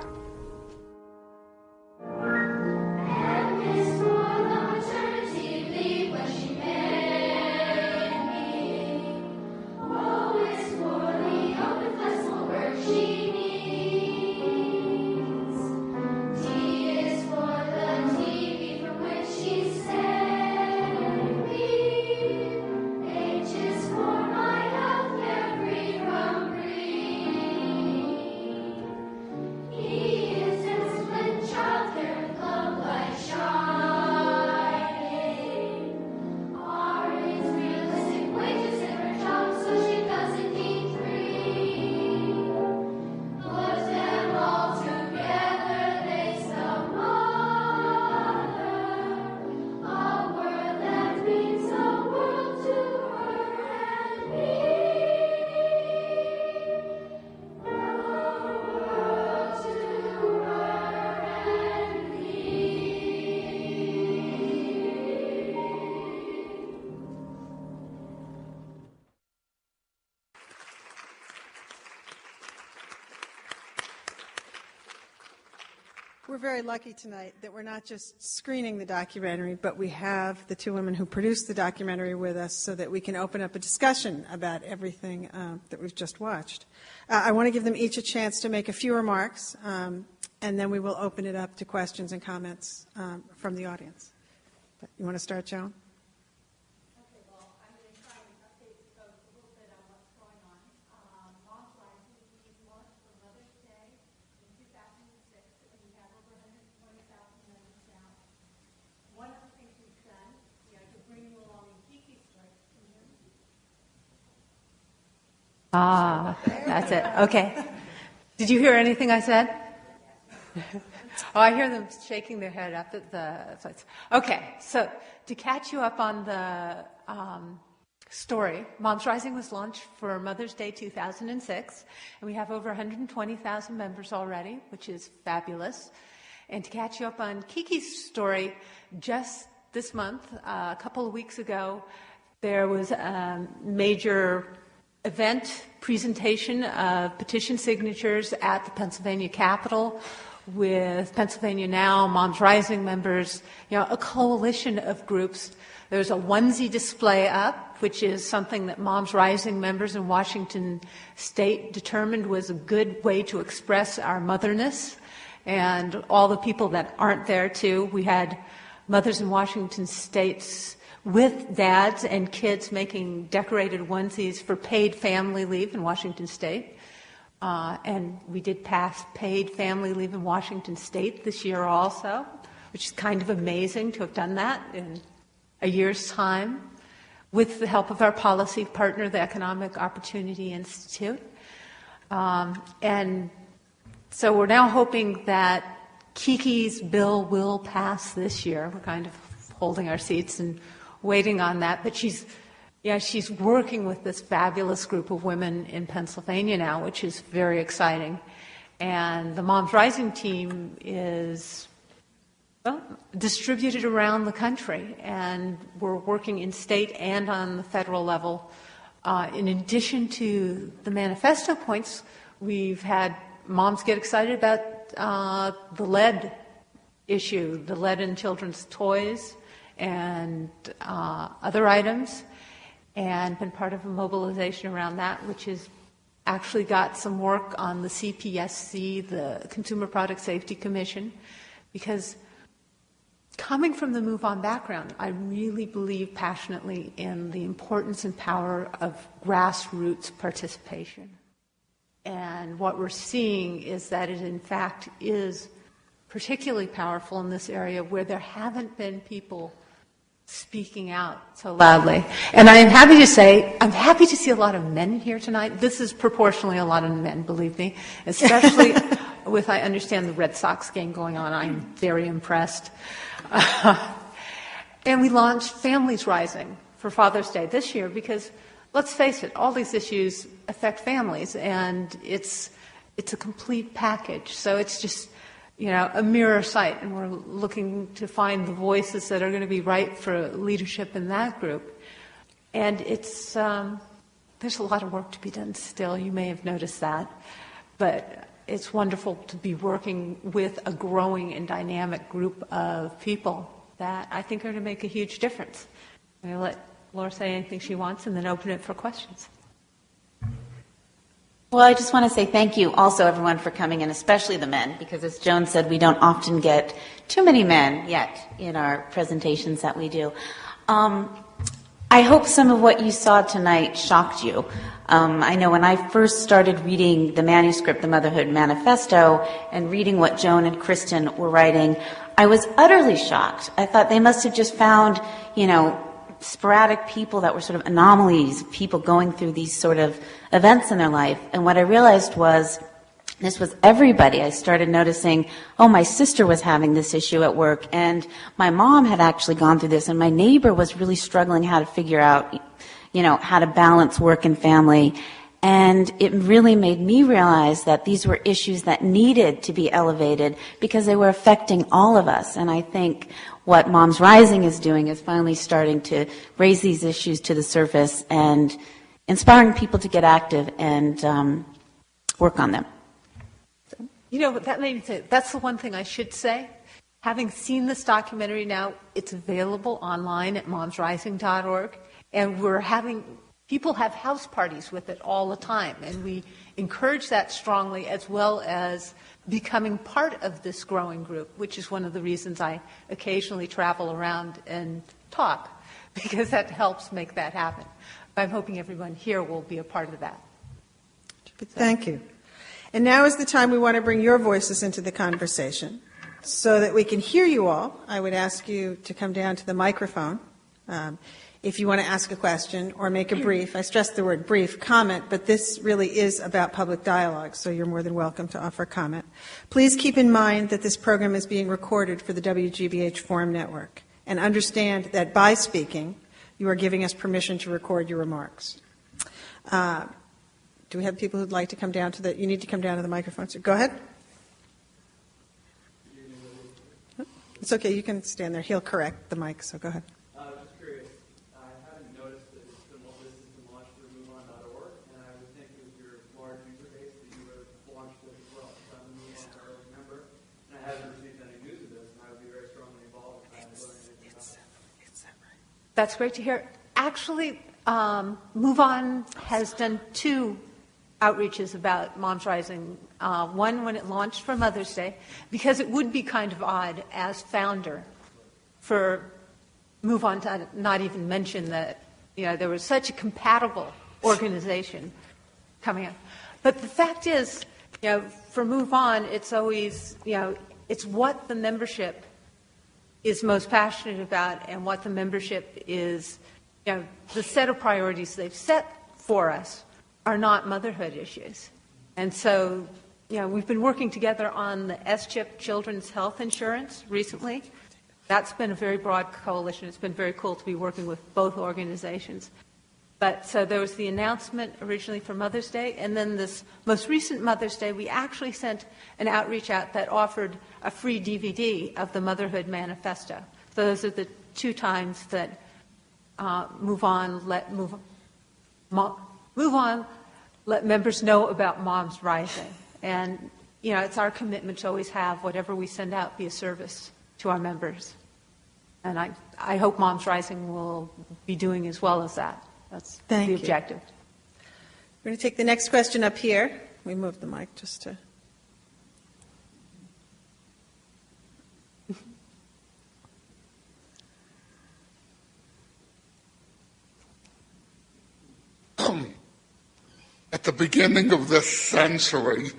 We're very lucky tonight that we're not just screening the documentary, but we have the two women who produced the documentary with us so that we can open up a discussion about everything that we've just watched. I want to give them each a chance to make a few remarks, and then we will open it up to questions and comments from the audience. But you want to start, Joan? Ah, that's it. Okay. Did you hear anything I said? Oh, I hear them shaking their head up at the... Okay, so to catch you up on the story, Moms Rising was launched for Mother's Day 2006, and we have over 120,000 members already, which is fabulous. And to catch you up on Kiki's story, just this month, a couple of weeks ago, there was a major event presentation of petition signatures at the Pennsylvania Capitol with Pennsylvania Now, Moms Rising members, a coalition of groups. There's a onesie display up, which is something that Moms Rising members in Washington State determined was a good way to express our motherness, and all the people that aren't there too. We had mothers in Washington State's with dads and kids making decorated onesies for paid family leave in Washington State. And we did pass paid family leave in Washington State this year also, which is kind of amazing to have done that in a year's time with the help of our policy partner, the Economic Opportunity Institute. And So we're now hoping that Kiki's bill will pass this year. We're kind of holding our seats and waiting on that. But she's working with this fabulous group of women in Pennsylvania now, which is very exciting. And the Moms Rising team is distributed around the country, and we're working in state and on the federal level. In addition to the manifesto points, we've had moms get excited about the lead issue, the lead in children's toys and other items, and been part of a mobilization around that, which has actually got some work on the CPSC, the Consumer Product Safety Commission, because coming from the Move On background, I really believe passionately in the importance and power of grassroots participation. And what we're seeing is that it, in fact, is particularly powerful in this area where there haven't been people speaking out so loudly. And I am happy to say, I'm happy to see a lot of men here tonight. This is proportionally a lot of men, believe me, especially with, I understand, the Red Sox game going on. I'm very impressed. And we launched Families Rising for Father's Day this year because, let's face it, all these issues affect families, and it's a complete package. So it's just, a mirror site, and we're looking to find the voices that are going to be right for leadership in that group. And it's there's a lot of work to be done still. You may have noticed that, but it's wonderful to be working with a growing and dynamic group of people that I think are going to make a huge difference. I'm going to let Laura say anything she wants and then open it for questions. Well, I just want to say thank you also, everyone, for coming in, especially the men, because as Joan said, we don't often get too many men yet in our presentations that we do. I hope some of what you saw tonight shocked you. I know when I first started reading the manuscript, the Motherhood Manifesto, and reading what Joan and Kristen were writing, I was utterly shocked. I thought they must have just found, sporadic people that were sort of anomalies, people going through these sort of events in their life. And what I realized was this was everybody. I started noticing, my sister was having this issue at work, and my mom had actually gone through this, and my neighbor was really struggling how to figure out, how to balance work and family. And it really made me realize that these were issues that needed to be elevated because they were affecting all of us. And I think what Moms Rising is doing is finally starting to raise these issues to the surface and inspiring people to get active and work on them. That made me think, that's the one thing I should say. Having seen this documentary now, it's available online at momsrising.org, and people have house parties with it all the time, and we encourage that strongly, as well as becoming part of this growing group, which is one of the reasons I occasionally travel around and talk, because that helps make that happen. I'm hoping everyone here will be a part of that. Thank you. And now is the time we want to bring your voices into the conversation. So that we can hear you all, I would ask you to come down to the microphone. If you want to ask a question or make a brief, I stress the word brief, comment, but this really is about public dialogue, so you're more than welcome to offer comment. Please keep in mind that this program is being recorded for the WGBH Forum Network, and understand that by speaking, you are giving us permission to record your remarks. Do we have people who'd like to come down to you need to come down to the microphone. So go ahead. It's okay, you can stand there. He'll correct the mic, so go ahead. That's great to hear. Actually, Move On has done 2 outreaches about Moms Rising. One when it launched for Mother's Day, because it would be kind of odd as founder for Move On to not even mention that there was such a compatible organization coming up. But the fact is, for Move On, it's always, it's what the membership is most passionate about, and what the membership is, the set of priorities they've set for us are not motherhood issues. And so we've been working together on the SCHIP Children's Health Insurance recently. That's been a very broad coalition. It's been very cool to be working with both organizations. But so there was the announcement originally for Mother's Day, and then this most recent Mother's Day, we actually sent an outreach out that offered a free DVD of the Motherhood Manifesto. So those are the 2 times that Move On, let members know about Moms Rising. And, it's our commitment to always have whatever we send out be a service to our members. And I hope Moms Rising will be doing as well as that. That's the objective. We're going to take the next question up here. We moved the mic just to... At the beginning of this century,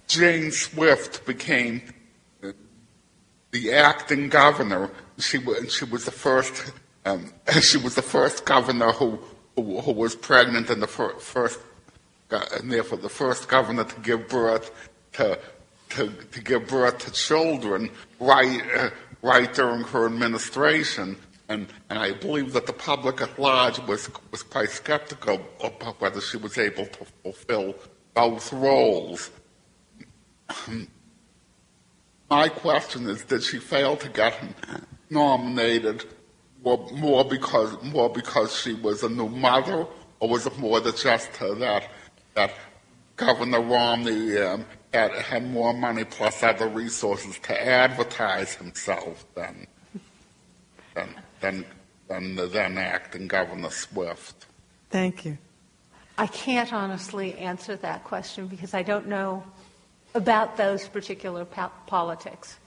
Jane Swift became the acting governor. She was the first. She was the first governor who was pregnant, and and therefore the first governor to give birth to give birth to children right during her administration. And I believe that the public at large was quite skeptical about whether she was able to fulfill both roles. My question is, did she fail to get nominated more because she was a new mother, or was it more that just that Governor Romney had more money plus other resources to advertise himself than the then acting Governor Swift? Thank you. I can't honestly answer that question because I don't know about those particular politics.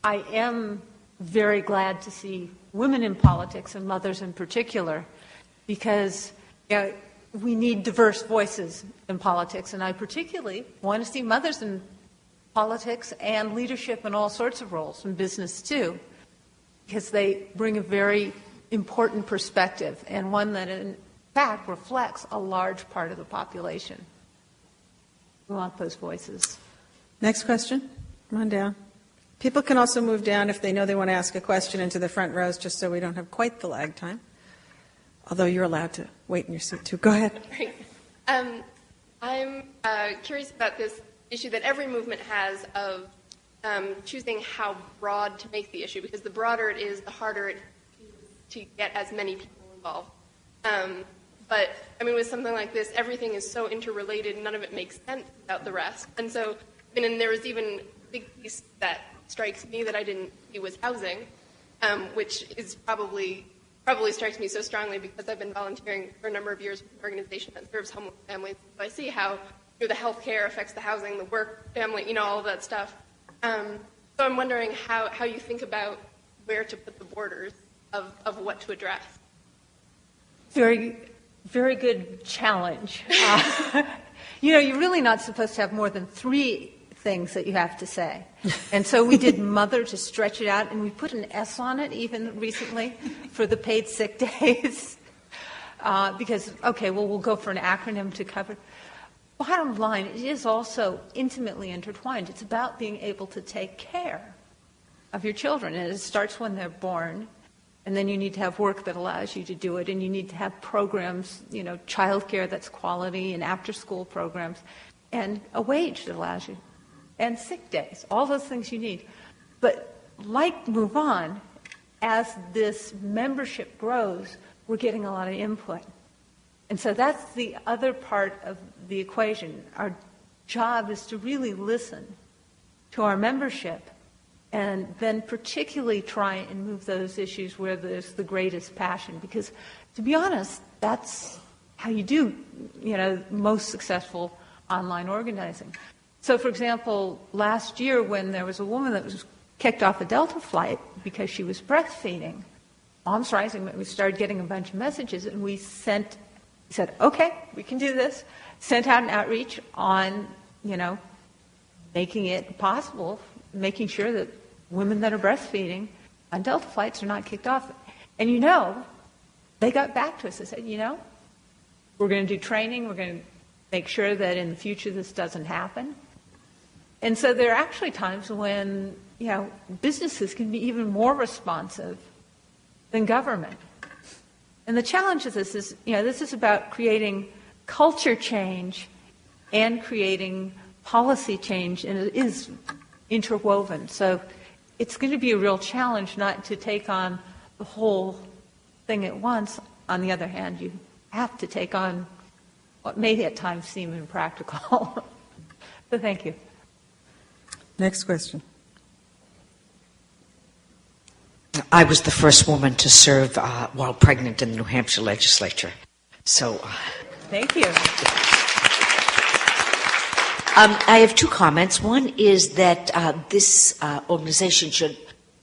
I am very glad to see women in politics, and mothers in particular, because we need diverse voices in politics, and I particularly want to see mothers in politics and leadership in all sorts of roles, in business too, because they bring a very important perspective, and one that in fact reflects a large part of the population. We want those voices. Next question. Come on down. People can also move down if they know they want to ask a question into the front rows, just so we don't have quite the lag time. Although you're allowed to wait in your seat too. Go ahead. Right. I'm curious about this issue that every movement has of choosing how broad to make the issue, because the broader it is, the harder it is to get as many people involved. But, I mean, with something like this, everything is so interrelated, none of it makes sense without the rest. And so, and there was even a big piece that strikes me that I didn't see was housing, which is probably strikes me so strongly because I've been volunteering for a number of years with an organization that serves homeless families. So I see how the health care affects the housing, the work, family, all of that stuff. So I'm wondering how you think about where to put the borders of what to address. Very, very good challenge. You're really not supposed to have more than 3 things that you have to say. And so we did mother to stretch it out, and we put an S on it even recently for the paid sick days. Because, we'll go for an acronym to cover. Bottom line, it is also intimately intertwined. It's about being able to take care of your children. And it starts when they're born, and then you need to have work that allows you to do it, and you need to have programs, childcare that's quality, and after-school programs, and a wage that allows you, and sick days, all those things you need. But like Move On, as this membership grows, we're getting a lot of input. And so that's the other part of the equation. Our job is to really listen to our membership and then particularly try and move those issues where there's the greatest passion. Because, to be honest, that's how you do, most successful online organizing. So, for example, last year when there was a woman that was kicked off a Delta flight because she was breastfeeding, Moms Rising, we started getting a bunch of messages, and we said, okay, we can do this. Sent out an outreach on, making it possible, making sure that women that are breastfeeding on Delta flights are not kicked off. And they got back to us and said, we're going to do training, we're going to make sure that in the future this doesn't happen. And so there are actually times when, businesses can be even more responsive than government. And the challenge of this is, this is about creating culture change and creating policy change, and it is interwoven. So it's going to be a real challenge not to take on the whole thing at once. On the other hand, you have to take on what may at times seem impractical. So thank you. Next question. I was the first woman to serve while pregnant in the New Hampshire legislature. So, thank you. I have two comments. One is that this organization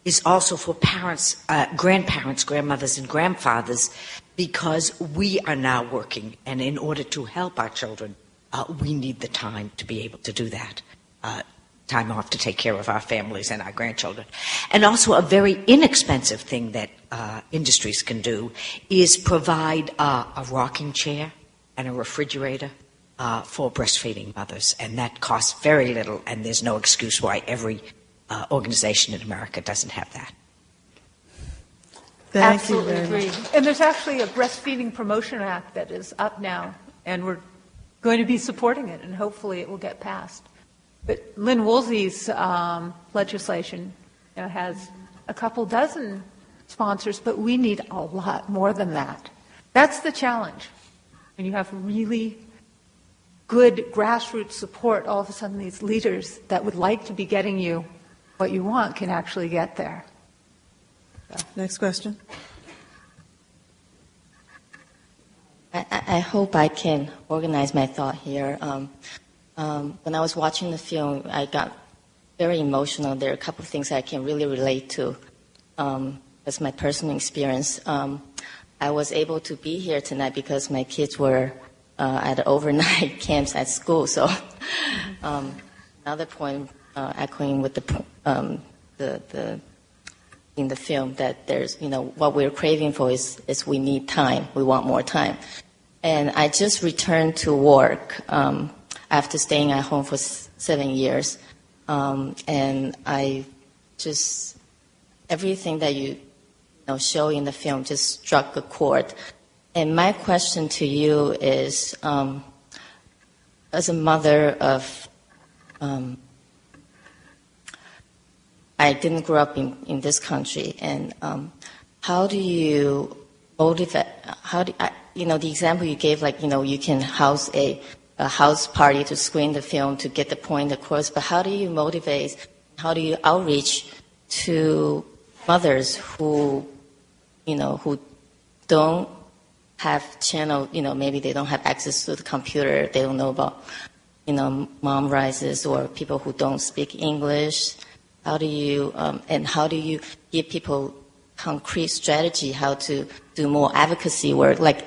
is also for parents, grandparents, grandmothers, and grandfathers, because we are now working, and in order to help our children, we need the time to be able to do that. Time off to take care of our families and our grandchildren. And also a very inexpensive thing that industries can do is provide a rocking chair and a refrigerator for breastfeeding mothers. And that costs very little, and there's no excuse why every organization in America doesn't have that. Absolutely agree. And there's actually a Breastfeeding Promotion Act that is up now, and we're going to be supporting it, and hopefully it will get passed. But Lynn Woolsey's legislation has a couple dozen sponsors, but we need a lot more than that. That's the challenge. When you have really good grassroots support, all of a sudden these leaders that would like to be getting you what you want can actually get there. So. Next question. I hope I can organize my thought here. When I was watching the film, I got very emotional. There are a couple of things I can really relate to as my personal experience. I was able to be here tonight because my kids were at overnight camps at school. So another point, echoing with the in the film, that there's, what we're craving for is we need time. We want more time. And I just returned to work after staying at home for 7 years. And I just, everything that you show in the film just struck a chord. And my question to you is, as a mother of, I didn't grow up in this country, and how do you motivate, the example you gave, you can house a house party to screen the film to get the point across, but how do you motivate, how do you outreach to mothers who don't have channel, maybe they don't have access to the computer, they don't know about, mom rises, or people who don't speak English? How do you, and how do you give people concrete strategy how to do more advocacy work? Like,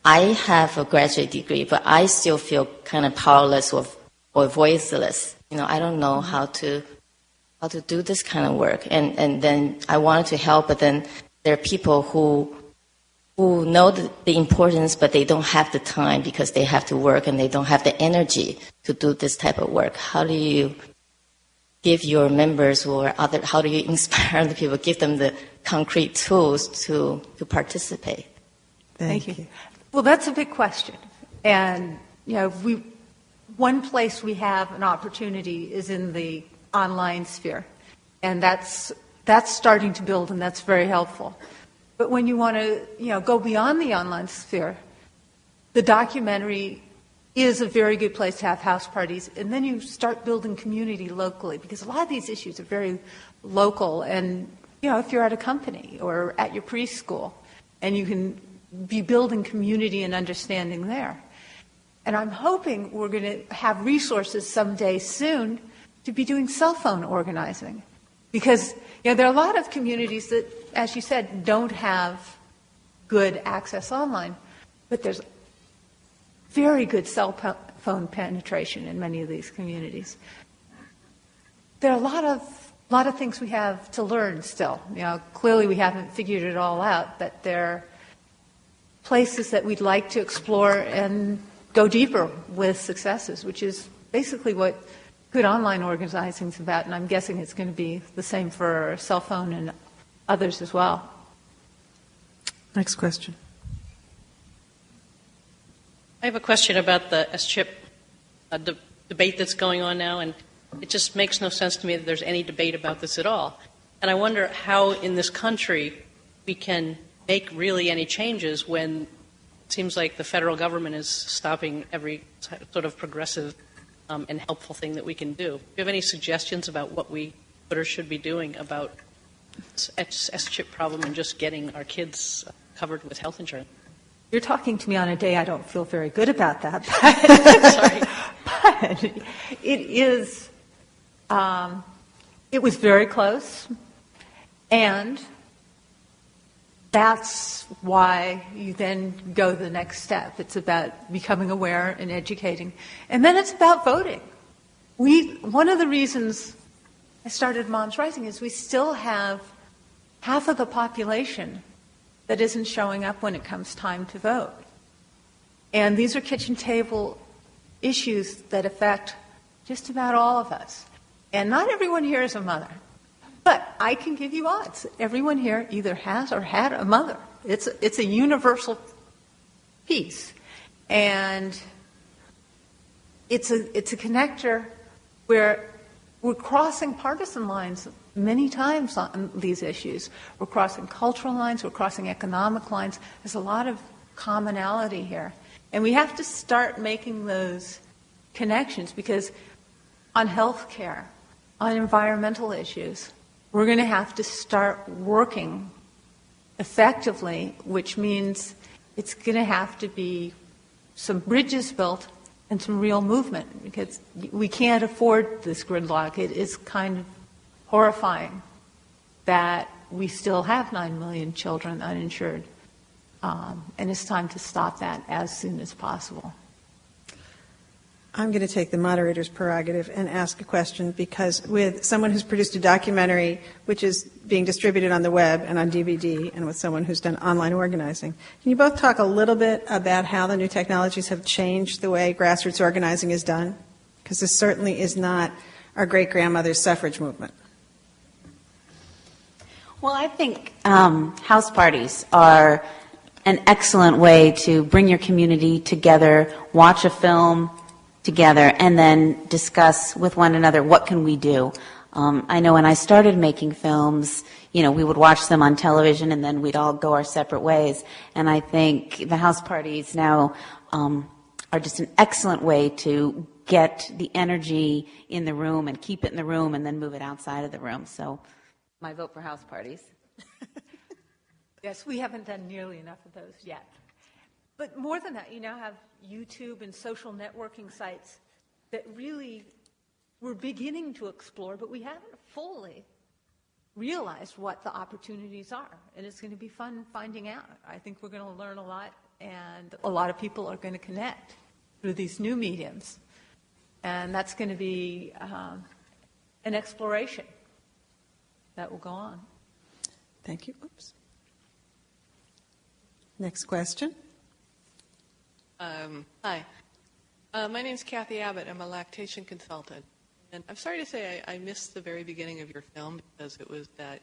I have a graduate degree, but I still feel kind of powerless or voiceless. I don't know how to do this kind of work. And then I wanted to help, but then there are people who know the importance, but they don't have the time because they have to work and they don't have the energy to do this type of work. How do you give your members how do you inspire other people, give them the concrete tools to participate? Thank you. Well, that's a big question. And, one place we have an opportunity is in the online sphere. And that's starting to build, and that's very helpful. But when you want to, go beyond the online sphere, the documentary is a very good place to have house parties, and then you start building community locally, because a lot of these issues are very local. And if you're at a company or at your preschool, and you can be building community and understanding there. And I'm hoping we're going to have resources someday soon to be doing cell phone organizing, because there are a lot of communities that, as you said, don't have good access online, but there's very good cell phone penetration in many of these communities. There are a lot of things we have to learn still. Clearly we haven't figured it all out, but there are places that we'd like to explore, and go deeper with successes, which is basically what good online organizing is about, and I'm guessing it's going to be the same for cell phone and others as well. Next question. I have a question about the S-chip debate that's going on now, and it just makes no sense to me that there's any debate about this at all. And I wonder how in this country we can make really any changes when it seems like the federal government is stopping every sort of progressive and helpful thing that we can do. Do you have any suggestions about what we could or should be doing about this S-chip problem and just getting our kids covered with health insurance? You're talking to me on a day I don't feel very good about that. Sorry. But it is, it was very close, and that's why you then go the next step. It's about becoming aware and educating. And then it's about voting. One of the reasons I started Moms Rising is we still have half of the population that isn't showing up when it comes time to vote. And these are kitchen table issues that affect just about all of us. And not everyone here is a mother. But I can give you odds. Everyone here either has or had a mother. It's a universal piece. And it's a connector where we're crossing partisan lines many times on these issues. We're crossing cultural lines, we're crossing economic lines. There's a lot of commonality here. And we have to start making those connections, because on health care, on environmental issues, we're going to have to start working effectively, which means it's going to have to be some bridges built and some real movement, because we can't afford this gridlock. It is kind of horrifying that we still have 9 million children uninsured, and it's time to stop that as soon as possible. I'm going to take the moderator's prerogative and ask a question, because with someone who's produced a documentary which is being distributed on the web and on DVD, and with someone who's done online organizing, can you both talk a little bit about how the new technologies have changed the way grassroots organizing is done? Because this certainly is not our great-grandmother's suffrage movement. Well, I think house parties are an excellent way to bring your community together, watch a film together, and then discuss with one another, what can we do? I know when I started making films, we would watch them on television and then we'd all go our separate ways. And I think the house parties now are just an excellent way to get the energy in the room and keep it in the room and then move it outside of the room. So my vote for house parties. Yes, we haven't done nearly enough of those yet. But more than that, you now have YouTube and social networking sites that really we're beginning to explore, but we haven't fully realized what the opportunities are. And it's going to be fun finding out. I think we're going to learn a lot, and a lot of people are going to connect through these new mediums. And that's going to be an exploration that will go on. Thank you. Oops. Next question. Hi. My name's Kathy Abbott. I'm a lactation consultant. And I'm sorry to say I missed the very beginning of your film, because it was that,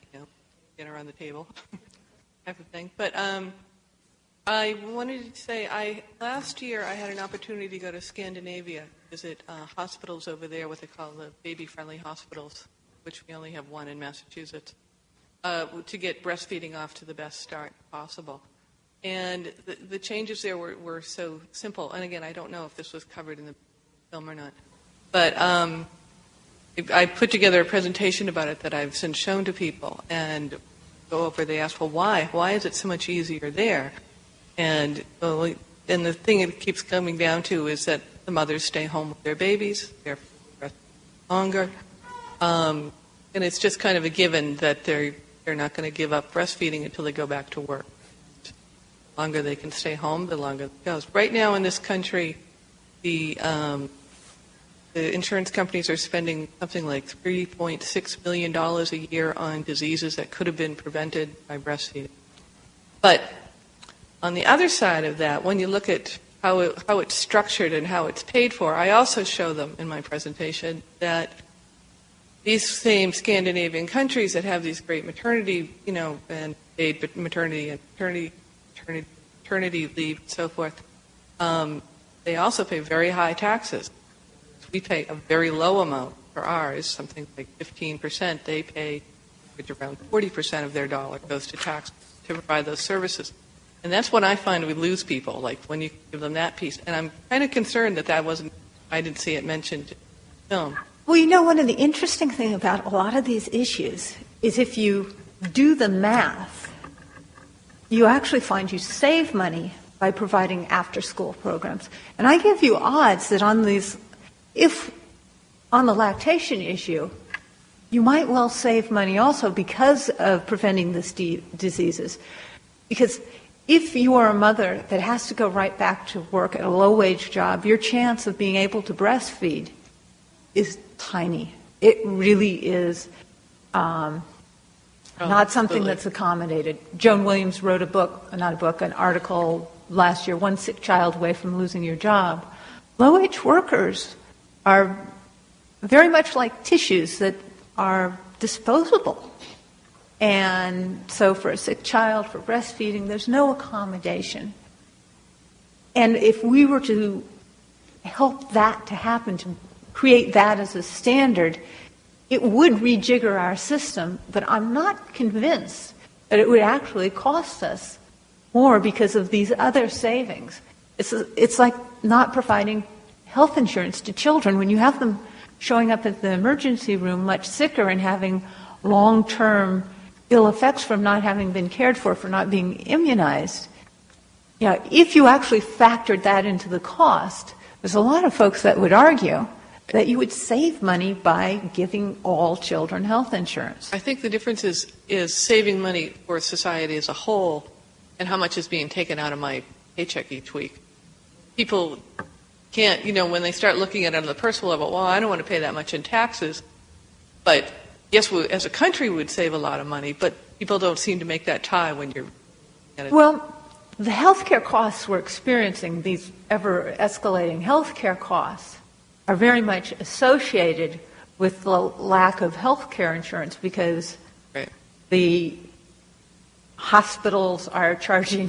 dinner on the table type of thing. But I wanted to say, last year I had an opportunity to go to Scandinavia, visit hospitals over there, what they call the baby-friendly hospitals, which we only have one in Massachusetts, to get breastfeeding off to the best start possible. And the changes there were so simple. And again, I don't know if this was covered in the film or not. But I put together a presentation about it that I've since shown to people. And go over, they ask, well, why? Why is it so much easier there? And the thing it keeps coming down to is that the mothers stay home with their babies. They're longer. And it's just kind of a given that they're not going to give up breastfeeding until they go back to work. The longer they can stay home, the longer it goes. Right now in this country, the insurance companies are spending something like $3.6 billion a year on diseases that could have been prevented by breastfeeding. But on the other side of that, when you look at how it's structured and how it's paid for, I also show them in my presentation that these same Scandinavian countries that have these great maternity, and paid maternity and paternity leave and so forth, they also pay very high taxes. We pay a very low amount for ours, something like 15%. They pay around 40% of their dollar goes to tax to provide those services. And that's when I find we lose people, like when you give them that piece. And I'm kind of concerned that I didn't see it mentioned in the film. Well, one of the interesting things about a lot of these issues is if you do the math, you actually find you save money by providing after-school programs. And I give you odds that on the lactation issue, you might well save money also because of preventing these diseases. Because if you are a mother that has to go right back to work at a low-wage job, your chance of being able to breastfeed is tiny. It really is not something that's accommodated. Joan Williams wrote an article last year, One Sick Child Away from Losing Your Job. Low-wage workers are very much like tissues that are disposable. And so for a sick child, for breastfeeding, there's no accommodation. And if we were to help that to happen, to create that as a standard, it would rejigger our system, but I'm not convinced that it would actually cost us more because of these other savings. It's like not providing health insurance to children when you have them showing up at the emergency room much sicker and having long-term ill effects from not having been cared for not being immunized. If you actually factored that into the cost, there's a lot of folks that would argue that you would save money by giving all children health insurance. I think the difference is saving money for society as a whole and how much is being taken out of my paycheck each week. People can't, when they start looking at it on the personal level, well, I don't want to pay that much in taxes, but yes, we, as a country, would save a lot of money, but people don't seem to make that tie when you're at it. Well, the healthcare costs we're experiencing, these ever-escalating healthcare costs, are very much associated with the lack of healthcare insurance because the hospitals are charging,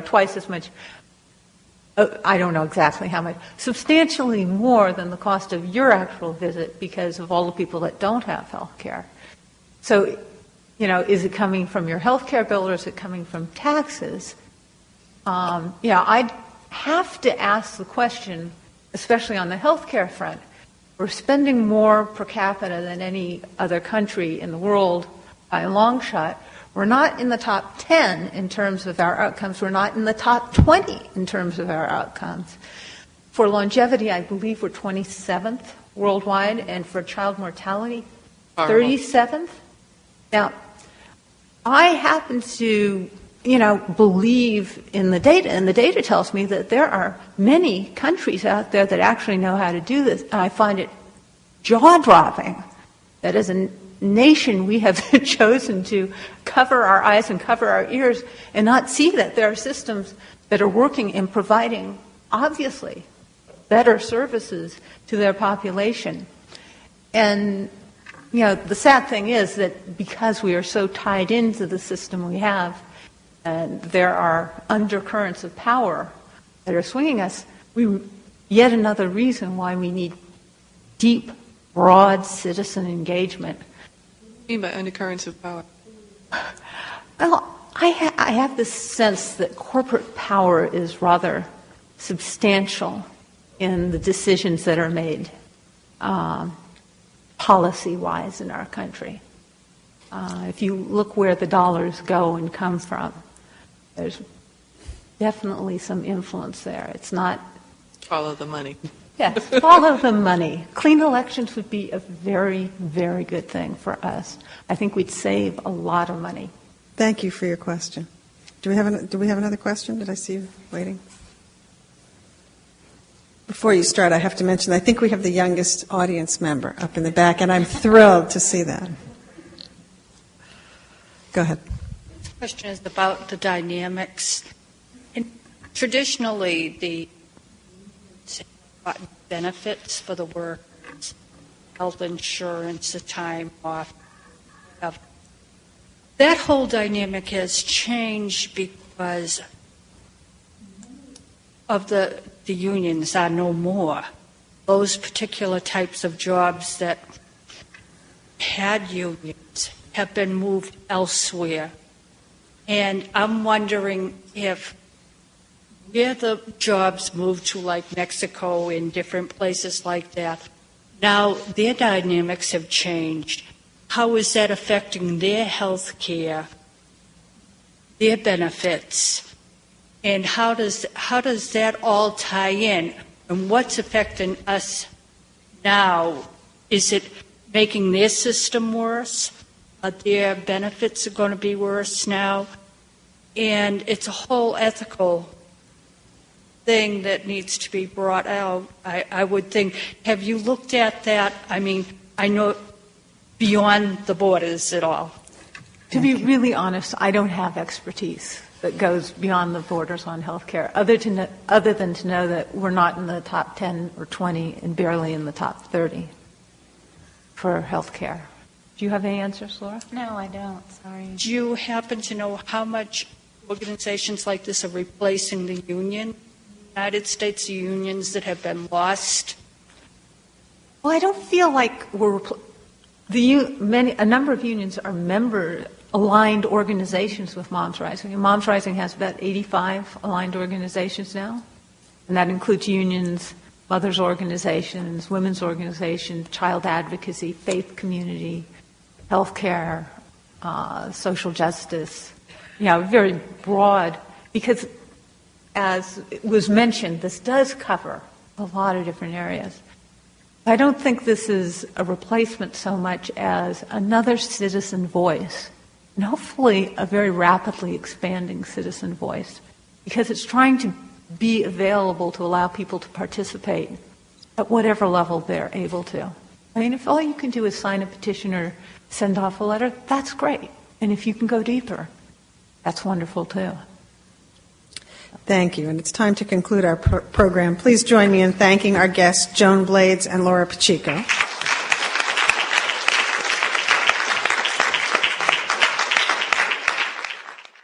twice as much. I don't know exactly how much, substantially more than the cost of your actual visit because of all the people that don't have health care. So, is it coming from your health care bill or is it coming from taxes? I'd have to ask the question, especially on the health care front. We're spending more per capita than any other country in the world by a long shot. We're not in the top 10 in terms of our outcomes. We're not in the top 20 in terms of our outcomes. For longevity, I believe we're 27th worldwide, and for child mortality, 37th. Now, I happen to, believe in the data, and the data tells me that there are many countries out there that actually know how to do this, and I find it jaw-dropping that as a nation we have chosen to cover our eyes and cover our ears and not see that there are systems that are working in providing, obviously, better services to their population. And, the sad thing is that because we are so tied into the system we have, and there are undercurrents of power that are swinging us, yet another reason why we need deep, broad citizen engagement. What do you mean by undercurrents of power? Well, I have this sense that corporate power is rather substantial in the decisions that are made policy-wise in our country. If you look where the dollars go and come from, there's definitely some influence there. It's not... Follow the money. Yes, follow the money. Clean elections would be a very, very good thing for us. I think we'd save a lot of money. Thank you for your question. Do we have another question? Did I see you waiting? Before you start, I have to mention, I think we have the youngest audience member up in the back, and I'm thrilled to see that. Go ahead. This question is about the dynamics. traditionally, the benefits for the workers, health insurance, the time off. That whole dynamic has changed because of the unions are no more. Those particular types of jobs that had unions have been moved elsewhere. And I'm wondering if where the jobs moved to, like Mexico and different places like that, now their dynamics have changed. How is that affecting their health care, their benefits, and how does that all tie in? And what's affecting us now? Is it making their system worse? Are their benefits going to be worse now? And it's a whole ethical thing that needs to be brought out, I would think. Have you looked at that? I mean, I know beyond the borders at all. To be really honest, I don't have expertise that goes beyond the borders on healthcare, other than to know that we're not in the top 10 or 20 and barely in the top 30 for healthcare. Do you have any answers, Laura? No, I don't. Sorry. Do you happen to know how much organizations like this are replacing the union? United States unions that have been lost? Well, I don't feel like a number of unions are member-aligned organizations with Moms Rising. And Moms Rising has about 85 aligned organizations now, and that includes unions, mothers' organizations, women's organizations, child advocacy, faith community, healthcare, social justice. Very broad, because as was mentioned, this does cover a lot of different areas. I don't think this is a replacement so much as another citizen voice, and hopefully a very rapidly expanding citizen voice, because it's trying to be available to allow people to participate at whatever level they're able to. I mean, if all you can do is sign a petition or send off a letter, that's great. And if you can go deeper, that's wonderful too. Thank you. And it's time to conclude our program. Please join me in thanking our guests, Joan Blades and Laura Pacheco.